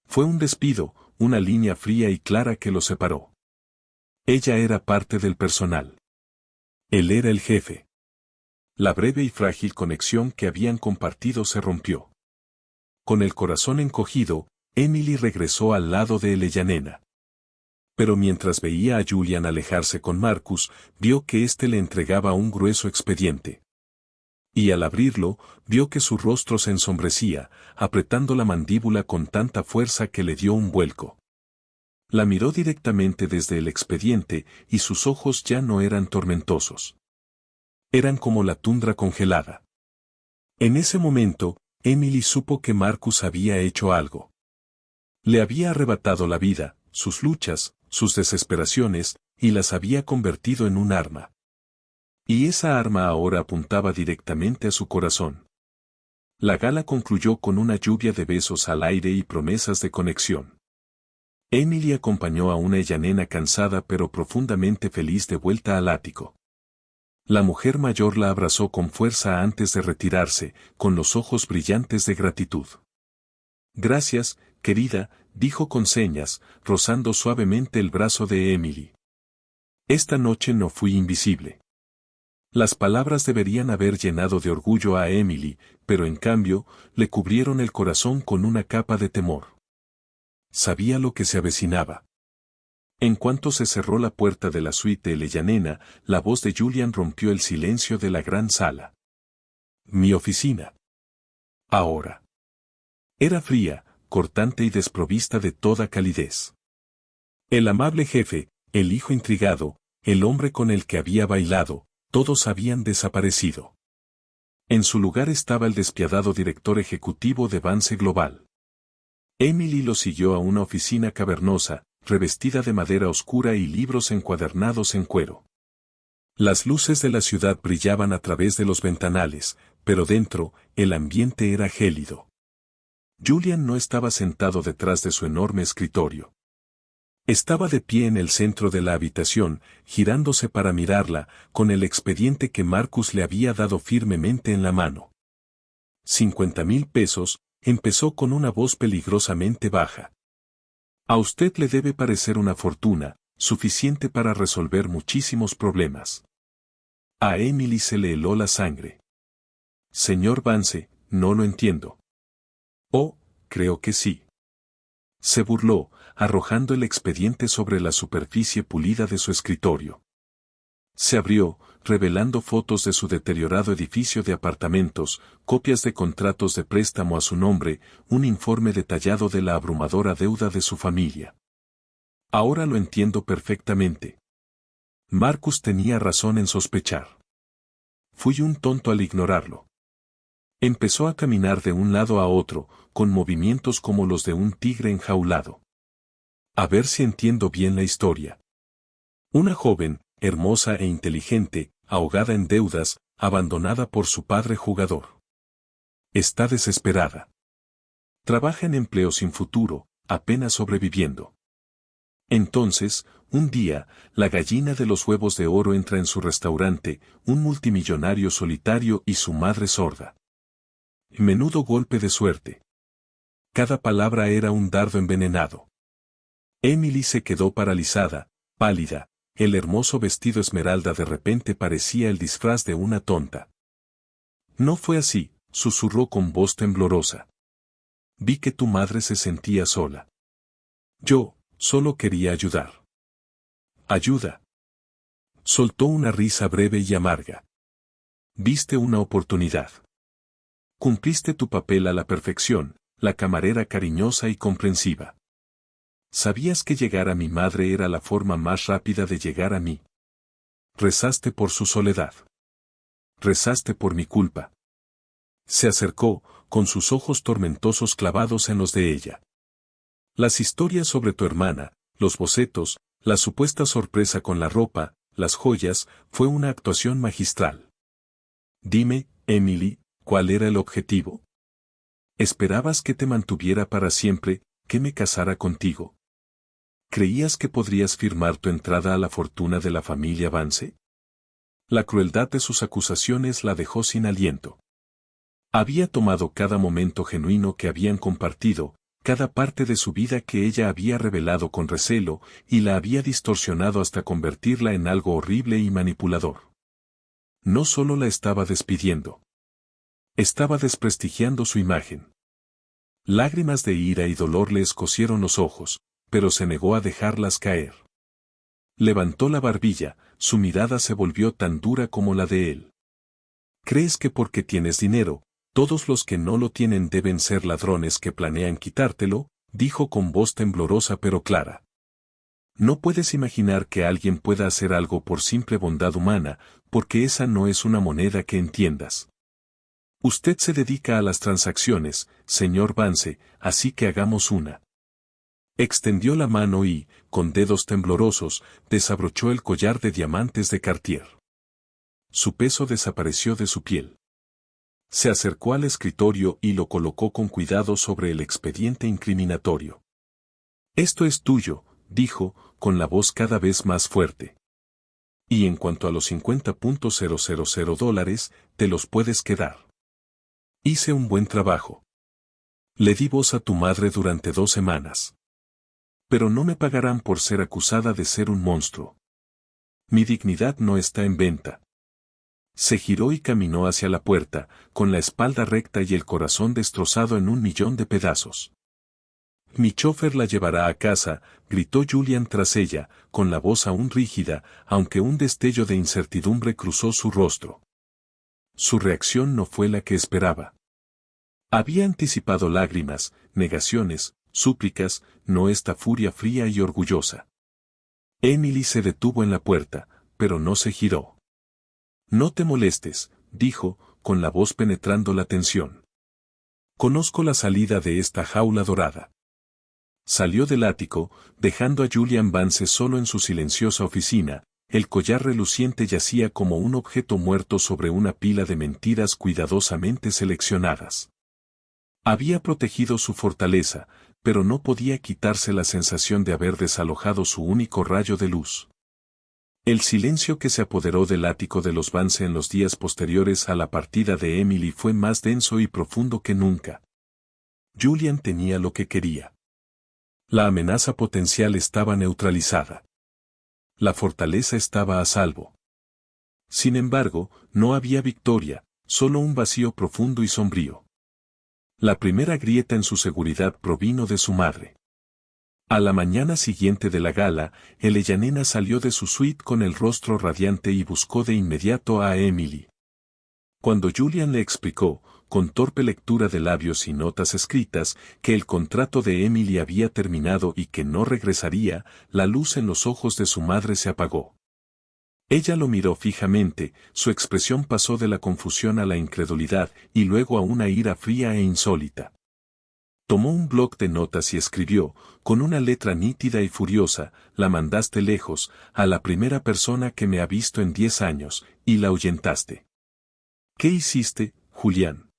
Fue un despido, una línea fría y clara que lo separó. Ella era parte del personal. Él era el jefe. La breve y frágil conexión que habían compartido se rompió. Con el corazón encogido, Emily regresó al lado de Eleyanena. Pero mientras veía a Julian alejarse con Marcus, vio que éste le entregaba un grueso expediente. Y al abrirlo, vio que su rostro se ensombrecía, apretando la mandíbula con tanta fuerza que le dio un vuelco. La miró directamente desde el expediente y sus ojos ya no eran tormentosos. Eran como la tundra congelada. En ese momento, Emily supo que Marcus había hecho algo. Le había arrebatado la vida, sus luchas, sus desesperaciones, y las había convertido en un arma. Y esa arma ahora apuntaba directamente a su corazón. La gala concluyó con una lluvia de besos al aire y promesas de conexión. Emily acompañó a una Eleyanena cansada pero profundamente feliz de vuelta al ático. La mujer mayor la abrazó con fuerza antes de retirarse, con los ojos brillantes de gratitud. Gracias, querida, dijo con señas, rozando suavemente el brazo de Emily. Esta noche no fui invisible. Las palabras deberían haber llenado de orgullo a Emily, pero en cambio, le cubrieron el corazón con una capa de temor. Sabía lo que se avecinaba. En cuanto se cerró la puerta de la suite de Eleyanena, la voz de Julian rompió el silencio de la gran sala. Mi oficina. Ahora. Era fría, cortante y desprovista de toda calidez. El amable jefe, el hijo intrigado, el hombre con el que había bailado, todos habían desaparecido. En su lugar estaba el despiadado director ejecutivo de Vance Global. Emily lo siguió a una oficina cavernosa, revestida de madera oscura y libros encuadernados en cuero. Las luces de la ciudad brillaban a través de los ventanales, pero dentro, el ambiente era gélido. Julian no estaba sentado detrás de su enorme escritorio. Estaba de pie en el centro de la habitación, girándose para mirarla, con el expediente que Marcus le había dado firmemente en la mano. 50,000 pesos, empezó con una voz peligrosamente baja. A usted le debe parecer una fortuna, suficiente para resolver muchísimos problemas. A Emily se le heló la sangre. Señor Vance, no lo entiendo. Oh, creo que sí. Se burló, arrojando el expediente sobre la superficie pulida de su escritorio. Se abrió, revelando fotos de su deteriorado edificio de apartamentos, copias de contratos de préstamo a su nombre, un informe detallado de la abrumadora deuda de su familia. Ahora lo entiendo perfectamente. Marcus tenía razón en sospechar. Fui un tonto al ignorarlo. Empezó a caminar de un lado a otro, con movimientos como los de un tigre enjaulado. A ver si entiendo bien la historia. Una joven, hermosa e inteligente, ahogada en deudas, abandonada por su padre jugador. Está desesperada. Trabaja en empleo sin futuro, apenas sobreviviendo. Entonces, un día, la gallina de los huevos de oro entra en su restaurante, un multimillonario solitario y su madre sorda. Menudo golpe de suerte. Cada palabra era un dardo envenenado. Emily se quedó paralizada, pálida, el hermoso vestido esmeralda de repente parecía el disfraz de una tonta. No fue así, susurró con voz temblorosa. Vi que tu madre se sentía sola. Yo, solo quería ayudar. Ayuda. Soltó una risa breve y amarga. Viste una oportunidad. Cumpliste tu papel a la perfección, la camarera cariñosa y comprensiva. ¿Sabías que llegar a mi madre era la forma más rápida de llegar a mí? Rezaste por su soledad. Rezaste por mi culpa. Se acercó, con sus ojos tormentosos clavados en los de ella. Las historias sobre tu hermana, los bocetos, la supuesta sorpresa con la ropa, las joyas, fue una actuación magistral. Dime, Emily, ¿cuál era el objetivo? ¿Esperabas que te mantuviera para siempre, que me casara contigo? ¿Creías que podrías firmar tu entrada a la fortuna de la familia Vance? La crueldad de sus acusaciones la dejó sin aliento. Había tomado cada momento genuino que habían compartido, cada parte de su vida que ella había revelado con recelo, y la había distorsionado hasta convertirla en algo horrible y manipulador. No solo la estaba despidiendo. Estaba desprestigiando su imagen. Lágrimas de ira y dolor le escocieron los ojos, pero se negó a dejarlas caer. Levantó la barbilla, su mirada se volvió tan dura como la de él. ¿Crees que porque tienes dinero, todos los que no lo tienen deben ser ladrones que planean quitártelo? Dijo con voz temblorosa pero clara. No puedes imaginar que alguien pueda hacer algo por simple bondad humana, porque esa no es una moneda que entiendas. Usted se dedica a las transacciones, señor Vance, así que hagamos una. Extendió la mano y, con dedos temblorosos, desabrochó el collar de diamantes de Cartier. Su peso desapareció de su piel. Se acercó al escritorio y lo colocó con cuidado sobre el expediente incriminatorio. Esto es tuyo, dijo, con la voz cada vez más fuerte. Y en cuanto a los $50,000, te los puedes quedar. Hice un buen trabajo. Le di voz a tu madre durante 2 semanas. Pero no me pagarán por ser acusada de ser un monstruo. Mi dignidad no está en venta. Se giró y caminó hacia la puerta, con la espalda recta y el corazón destrozado en 1.000.000 de pedazos. Mi chofer la llevará a casa, gritó Julian tras ella, con la voz aún rígida, aunque un destello de incertidumbre cruzó su rostro. Su reacción no fue la que esperaba. Había anticipado lágrimas, negaciones, súplicas, no esta furia fría y orgullosa. Emily se detuvo en la puerta, pero no se giró. No te molestes, dijo, con la voz penetrando la tensión. Conozco la salida de esta jaula dorada. Salió del ático, dejando a Julian Vance solo en su silenciosa oficina. El collar reluciente yacía como un objeto muerto sobre una pila de mentiras cuidadosamente seleccionadas. Había protegido su fortaleza, pero no podía quitarse la sensación de haber desalojado su único rayo de luz. El silencio que se apoderó del ático de los Vance en los días posteriores a la partida de Emily fue más denso y profundo que nunca. Julian tenía lo que quería. La amenaza potencial estaba neutralizada. La fortaleza estaba a salvo. Sin embargo, no había victoria, solo un vacío profundo y sombrío. La primera grieta en su seguridad provino de su madre. A la mañana siguiente de la gala, Eleyanena salió de su suite con el rostro radiante y buscó de inmediato a Emily. Cuando Julian le explicó, con torpe lectura de labios y notas escritas, que el contrato de Emily había terminado y que no regresaría, la luz en los ojos de su madre se apagó. Ella lo miró fijamente, su expresión pasó de la confusión a la incredulidad y luego a una ira fría e insólita. Tomó un bloc de notas y escribió, con una letra nítida y furiosa: la mandaste lejos, a la primera persona que me ha visto en 10 años, y la ahuyentaste. ¿Qué hiciste, Julián?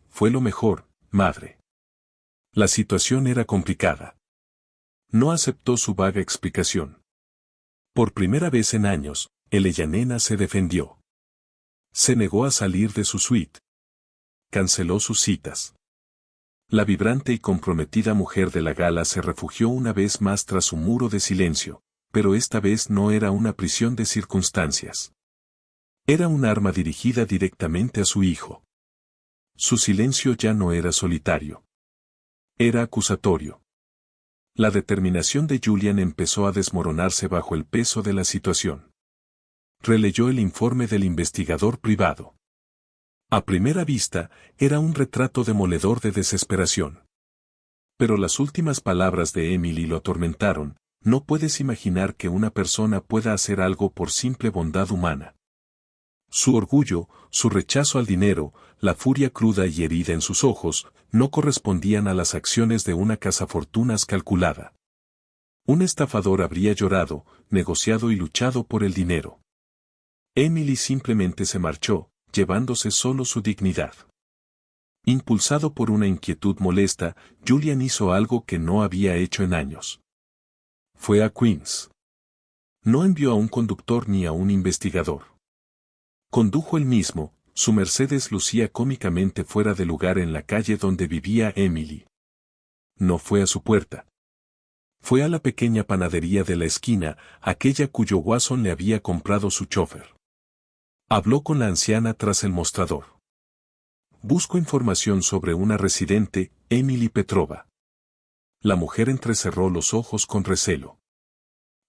Fue lo mejor, madre. La situación era complicada. No aceptó su vaga explicación. Por primera vez en años, Eleyanena se defendió. Se negó a salir de su suite. Canceló sus citas. La vibrante y comprometida mujer de la gala se refugió una vez más tras un muro de silencio, pero esta vez no era una prisión de circunstancias. Era un arma dirigida directamente a su hijo. Su silencio ya no era solitario. Era acusatorio. La determinación de Julian empezó a desmoronarse bajo el peso de la situación. Releyó el informe del investigador privado. A primera vista, era un retrato demoledor de desesperación. Pero las últimas palabras de Emily lo atormentaron: no puedes imaginar que una persona pueda hacer algo por simple bondad humana. Su orgullo, su rechazo al dinero, la furia cruda y herida en sus ojos, no correspondían a las acciones de una cazafortunas calculada. Un estafador habría llorado, negociado y luchado por el dinero. Emily simplemente se marchó, llevándose solo su dignidad. Impulsado por una inquietud molesta, Julian hizo algo que no había hecho en años. Fue a Queens. No envió a un conductor ni a un investigador. Condujo él mismo, su Mercedes lucía cómicamente fuera de lugar en la calle donde vivía Emily. No fue a su puerta. Fue a la pequeña panadería de la esquina, aquella cuyo Watson le había comprado su chofer. Habló con la anciana tras el mostrador. Busco información sobre una residente, Emily Petrova. La mujer entrecerró los ojos con recelo.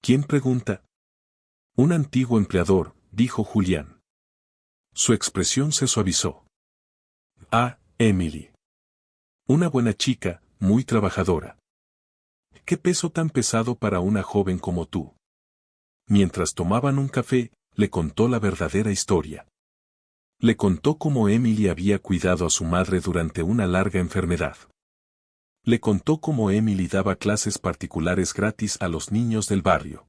¿Quién pregunta? Un antiguo empleador, dijo Julián. Su expresión se suavizó. Ah, Emily. Una buena chica, muy trabajadora. ¿Qué peso tan pesado para una joven como tú? Mientras tomaban un café, le contó la verdadera historia. Le contó cómo Emily había cuidado a su madre durante una larga enfermedad. Le contó cómo Emily daba clases particulares gratis a los niños del barrio.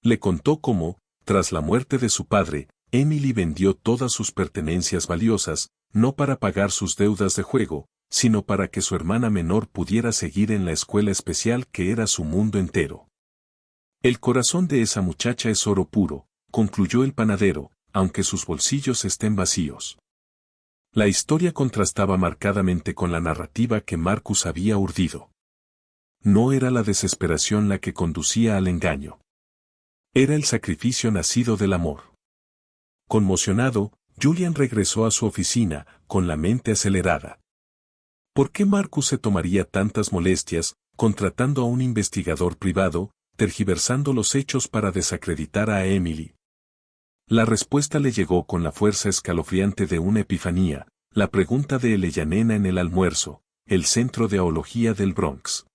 Le contó cómo, tras la muerte de su padre, Emily vendió todas sus pertenencias valiosas, no para pagar sus deudas de juego, sino para que su hermana menor pudiera seguir en la escuela especial que era su mundo entero. El corazón de esa muchacha es oro puro, concluyó el panadero, aunque sus bolsillos estén vacíos. La historia contrastaba marcadamente con la narrativa que Marcus había urdido. No era la desesperación la que conducía al engaño. Era el sacrificio nacido del amor. Conmocionado, Julian regresó a su oficina, con la mente acelerada. ¿Por qué Marcus se tomaría tantas molestias, contratando a un investigador privado, tergiversando los hechos para desacreditar a Emily? La respuesta le llegó con la fuerza escalofriante de una epifanía, la pregunta de Eleyanena en el almuerzo, el centro de aología del Bronx.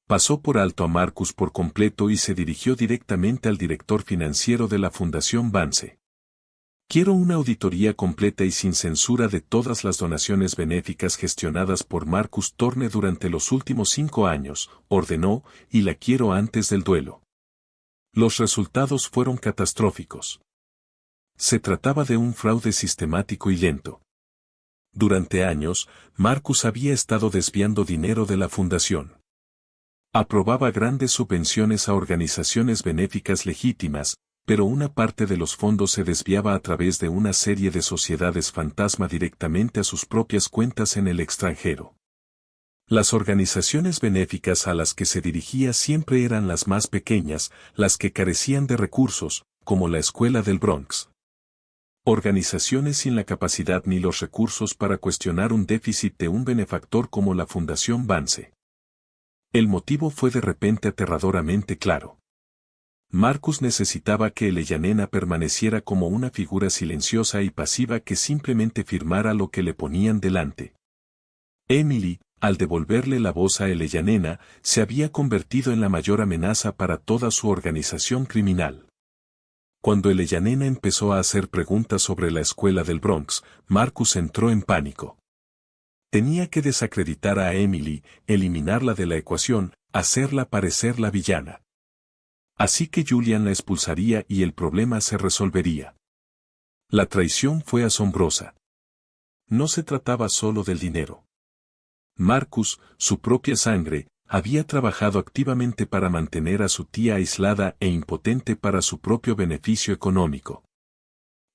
Pasó por alto a Marcus por completo y se dirigió directamente al director financiero de la Fundación Vance. Quiero una auditoría completa y sin censura de todas las donaciones benéficas gestionadas por Marcus Thorne durante los últimos 5 años, ordenó, y la quiero antes del duelo. Los resultados fueron catastróficos. Se trataba de un fraude sistemático y lento. Durante años, Marcus había estado desviando dinero de la fundación. Aprobaba grandes subvenciones a organizaciones benéficas legítimas, pero una parte de los fondos se desviaba a través de una serie de sociedades fantasma directamente a sus propias cuentas en el extranjero. Las organizaciones benéficas a las que se dirigía siempre eran las más pequeñas, las que carecían de recursos, como la Escuela del Bronx. Organizaciones sin la capacidad ni los recursos para cuestionar un déficit de un benefactor como la Fundación Vance. El motivo fue de repente aterradoramente claro. Marcus necesitaba que Eleyanena permaneciera como una figura silenciosa y pasiva que simplemente firmara lo que le ponían delante. Emily, al devolverle la voz a Eleyanena, se había convertido en la mayor amenaza para toda su organización criminal. Cuando Eleyanena empezó a hacer preguntas sobre la escuela del Bronx, Marcus entró en pánico. Tenía que desacreditar a Emily, eliminarla de la ecuación, hacerla parecer la villana. Así que Julian la expulsaría y el problema se resolvería. La traición fue asombrosa. No se trataba solo del dinero. Marcus, su propia sangre, había trabajado activamente para mantener a su tía aislada e impotente para su propio beneficio económico.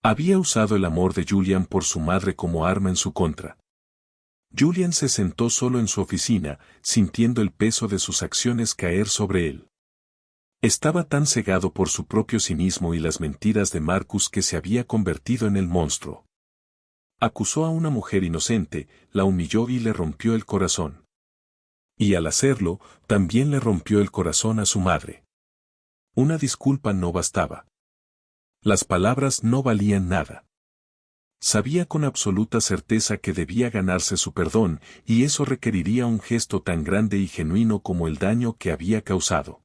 Había usado el amor de Julian por su madre como arma en su contra. Julian se sentó solo en su oficina, sintiendo el peso de sus acciones caer sobre él. Estaba tan cegado por su propio cinismo y las mentiras de Marcus que se había convertido en el monstruo. Acusó a una mujer inocente, la humilló y le rompió el corazón. Y al hacerlo, también le rompió el corazón a su madre. Una disculpa no bastaba. Las palabras no valían nada. Sabía con absoluta certeza que debía ganarse su perdón, y eso requeriría un gesto tan grande y genuino como el daño que había causado.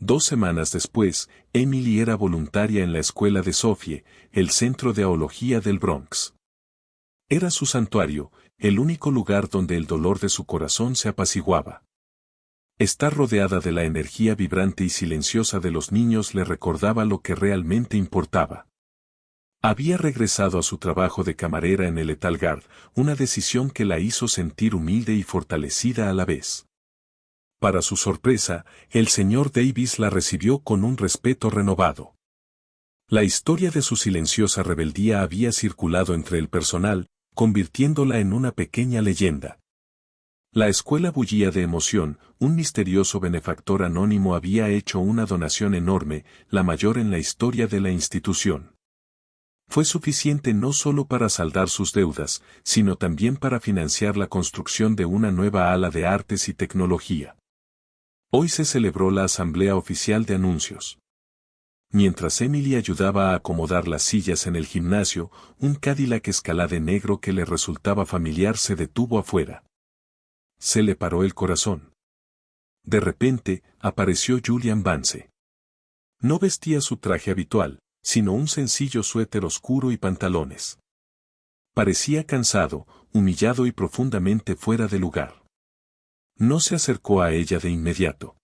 2 semanas después, Emily era voluntaria en la escuela de Sophie, el centro de aología del Bronx. Era su santuario, el único lugar donde el dolor de su corazón se apaciguaba. Estar rodeada de la energía vibrante y silenciosa de los niños le recordaba lo que realmente importaba. Había regresado a su trabajo de camarera en el Etalgard, una decisión que la hizo sentir humilde y fortalecida a la vez. Para su sorpresa, el señor Davis la recibió con un respeto renovado. La historia de su silenciosa rebeldía había circulado entre el personal, convirtiéndola en una pequeña leyenda. La escuela bullía de emoción, un misterioso benefactor anónimo había hecho una donación enorme, la mayor en la historia de la institución. Fue suficiente no solo para saldar sus deudas, sino también para financiar la construcción de una nueva ala de artes y tecnología. Hoy se celebró la asamblea oficial de anuncios. Mientras Emily ayudaba a acomodar las sillas en el gimnasio, un Cadillac Escalade negro que le resultaba familiar se detuvo afuera. Se le paró el corazón. De repente, apareció Julian Vance. No vestía su traje habitual, sino un sencillo suéter oscuro y pantalones. Parecía cansado, humillado y profundamente fuera de lugar. No se acercó a ella de inmediato.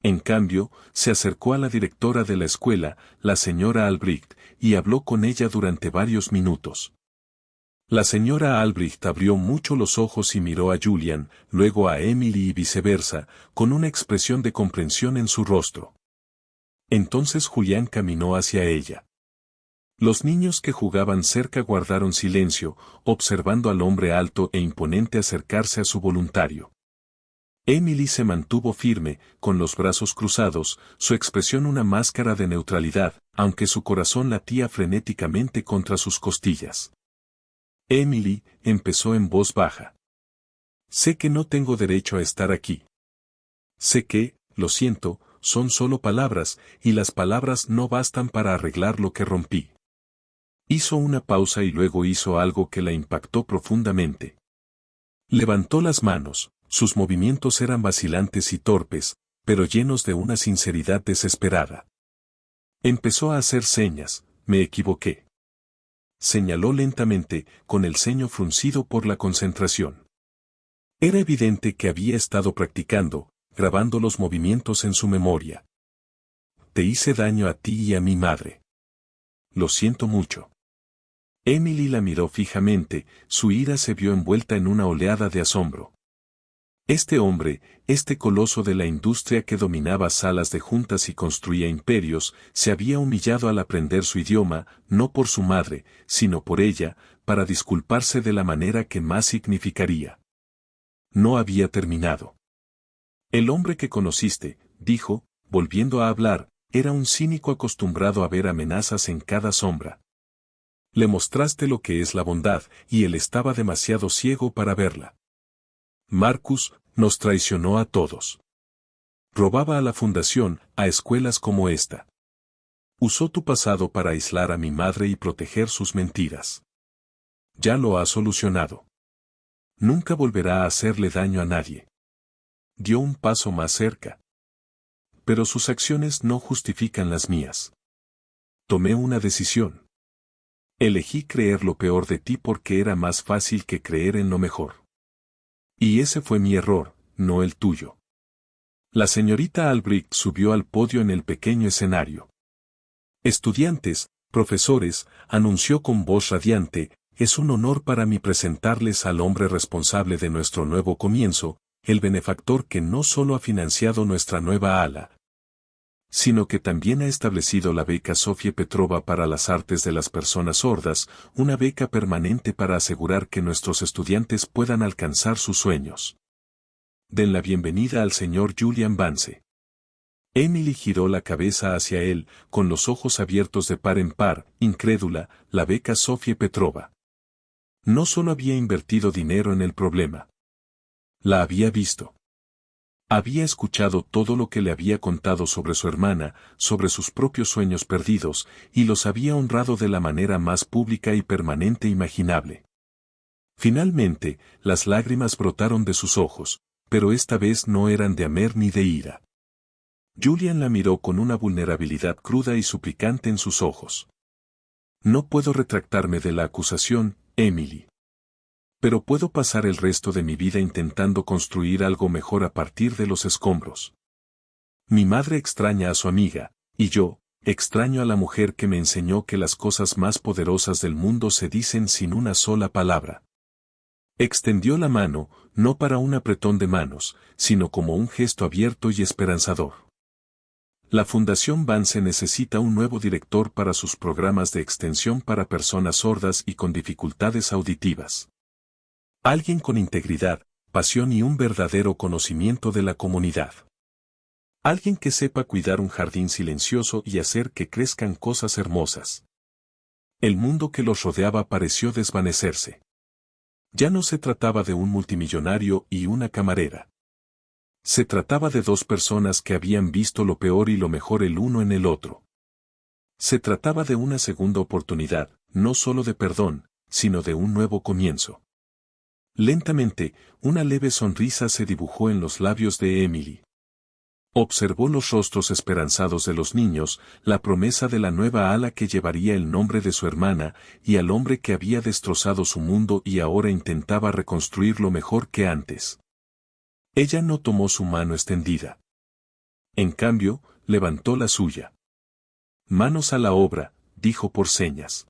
En cambio, se acercó a la directora de la escuela, la señora Albrecht, y habló con ella durante varios minutos. La señora Albrecht abrió mucho los ojos y miró a Julian, luego a Emily y viceversa, con una expresión de comprensión en su rostro. Entonces Julián caminó hacia ella. Los niños que jugaban cerca guardaron silencio, observando al hombre alto e imponente acercarse a su voluntario. Emily se mantuvo firme, con los brazos cruzados, su expresión una máscara de neutralidad, aunque su corazón latía frenéticamente contra sus costillas. Emily, empezó en voz baja. Sé que no tengo derecho a estar aquí. Sé que, lo siento, son solo palabras, y las palabras no bastan para arreglar lo que rompí. Hizo una pausa y luego hizo algo que la impactó profundamente. Levantó las manos, sus movimientos eran vacilantes y torpes, pero llenos de una sinceridad desesperada. Empezó a hacer señas, me equivoqué. Señaló lentamente, con el ceño fruncido por la concentración. Era evidente que había estado practicando, grabando los movimientos en su memoria. Te hice daño a ti y a mi madre. Lo siento mucho. Emily la miró fijamente, su ira se vio envuelta en una oleada de asombro. Este hombre, este coloso de la industria que dominaba salas de juntas y construía imperios, se había humillado al aprender su idioma, no por su madre, sino por ella, para disculparse de la manera que más significaría. No había terminado. El hombre que conociste, dijo, volviendo a hablar, era un cínico acostumbrado a ver amenazas en cada sombra. Le mostraste lo que es la bondad, y él estaba demasiado ciego para verla. Marcus nos traicionó a todos. Robaba a la fundación, a escuelas como esta. Usó tu pasado para aislar a mi madre y proteger sus mentiras. Ya lo ha solucionado. Nunca volverá a hacerle daño a nadie. Dio un paso más cerca. Pero sus acciones no justifican las mías. Tomé una decisión. Elegí creer lo peor de ti porque era más fácil que creer en lo mejor. Y ese fue mi error, no el tuyo. La señorita Albrecht subió al podio en el pequeño escenario. Estudiantes, profesores, anunció con voz radiante, es un honor para mí presentarles al hombre responsable de nuestro nuevo comienzo, el benefactor que no solo ha financiado nuestra nueva ala, sino que también ha establecido la beca Sofía Petrova para las artes de las personas sordas, una beca permanente para asegurar que nuestros estudiantes puedan alcanzar sus sueños. Den la bienvenida al señor Julian Vance. Emily giró la cabeza hacia él, con los ojos abiertos de par en par, incrédula, la beca Sofía Petrova. No solo había invertido dinero en el problema. La había visto. Había escuchado todo lo que le había contado sobre su hermana, sobre sus propios sueños perdidos, y los había honrado de la manera más pública y permanente imaginable. Finalmente, las lágrimas brotaron de sus ojos, pero esta vez no eran de Amer ni de ira. Julian la miró con una vulnerabilidad cruda y suplicante en sus ojos. No puedo retractarme de la acusación, Emily. Pero puedo pasar el resto de mi vida intentando construir algo mejor a partir de los escombros. Mi madre extraña a su amiga, y yo, extraño a la mujer que me enseñó que las cosas más poderosas del mundo se dicen sin una sola palabra. Extendió la mano, no para un apretón de manos, sino como un gesto abierto y esperanzador. La Fundación Vance necesita un nuevo director para sus programas de extensión para personas sordas y con dificultades auditivas. Alguien con integridad, pasión y un verdadero conocimiento de la comunidad. Alguien que sepa cuidar un jardín silencioso y hacer que crezcan cosas hermosas. El mundo que los rodeaba pareció desvanecerse. Ya no se trataba de un multimillonario y una camarera. Se trataba de dos personas que habían visto lo peor y lo mejor el uno en el otro. Se trataba de una segunda oportunidad, no solo de perdón, sino de un nuevo comienzo. Lentamente, una leve sonrisa se dibujó en los labios de Emily. Observó los rostros esperanzados de los niños, la promesa de la nueva ala que llevaría el nombre de su hermana, y al hombre que había destrozado su mundo y ahora intentaba reconstruirlo mejor que antes. Ella no tomó su mano extendida. En cambio, levantó la suya. Manos a la obra, dijo por señas.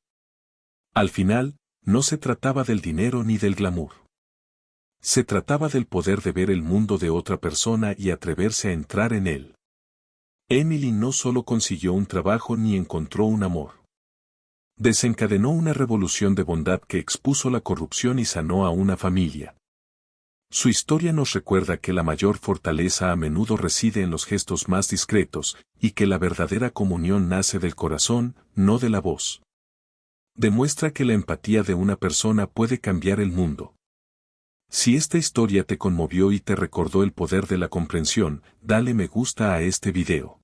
Al final, no se trataba del dinero ni del glamour. Se trataba del poder de ver el mundo de otra persona y atreverse a entrar en él. Emily no solo consiguió un trabajo ni encontró un amor. Desencadenó una revolución de bondad que expuso la corrupción y sanó a una familia. Su historia nos recuerda que la mayor fortaleza a menudo reside en los gestos más discretos, y que la verdadera comunión nace del corazón, no de la voz. Demuestra que la empatía de una persona puede cambiar el mundo. Si esta historia te conmovió y te recordó el poder de la comprensión, dale me gusta a este video.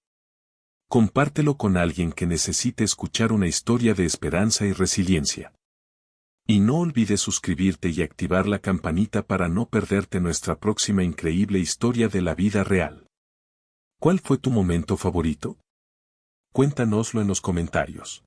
Compártelo con alguien que necesite escuchar una historia de esperanza y resiliencia. Y no olvides suscribirte y activar la campanita para no perderte nuestra próxima increíble historia de la vida real. ¿Cuál fue tu momento favorito? Cuéntanoslo en los comentarios.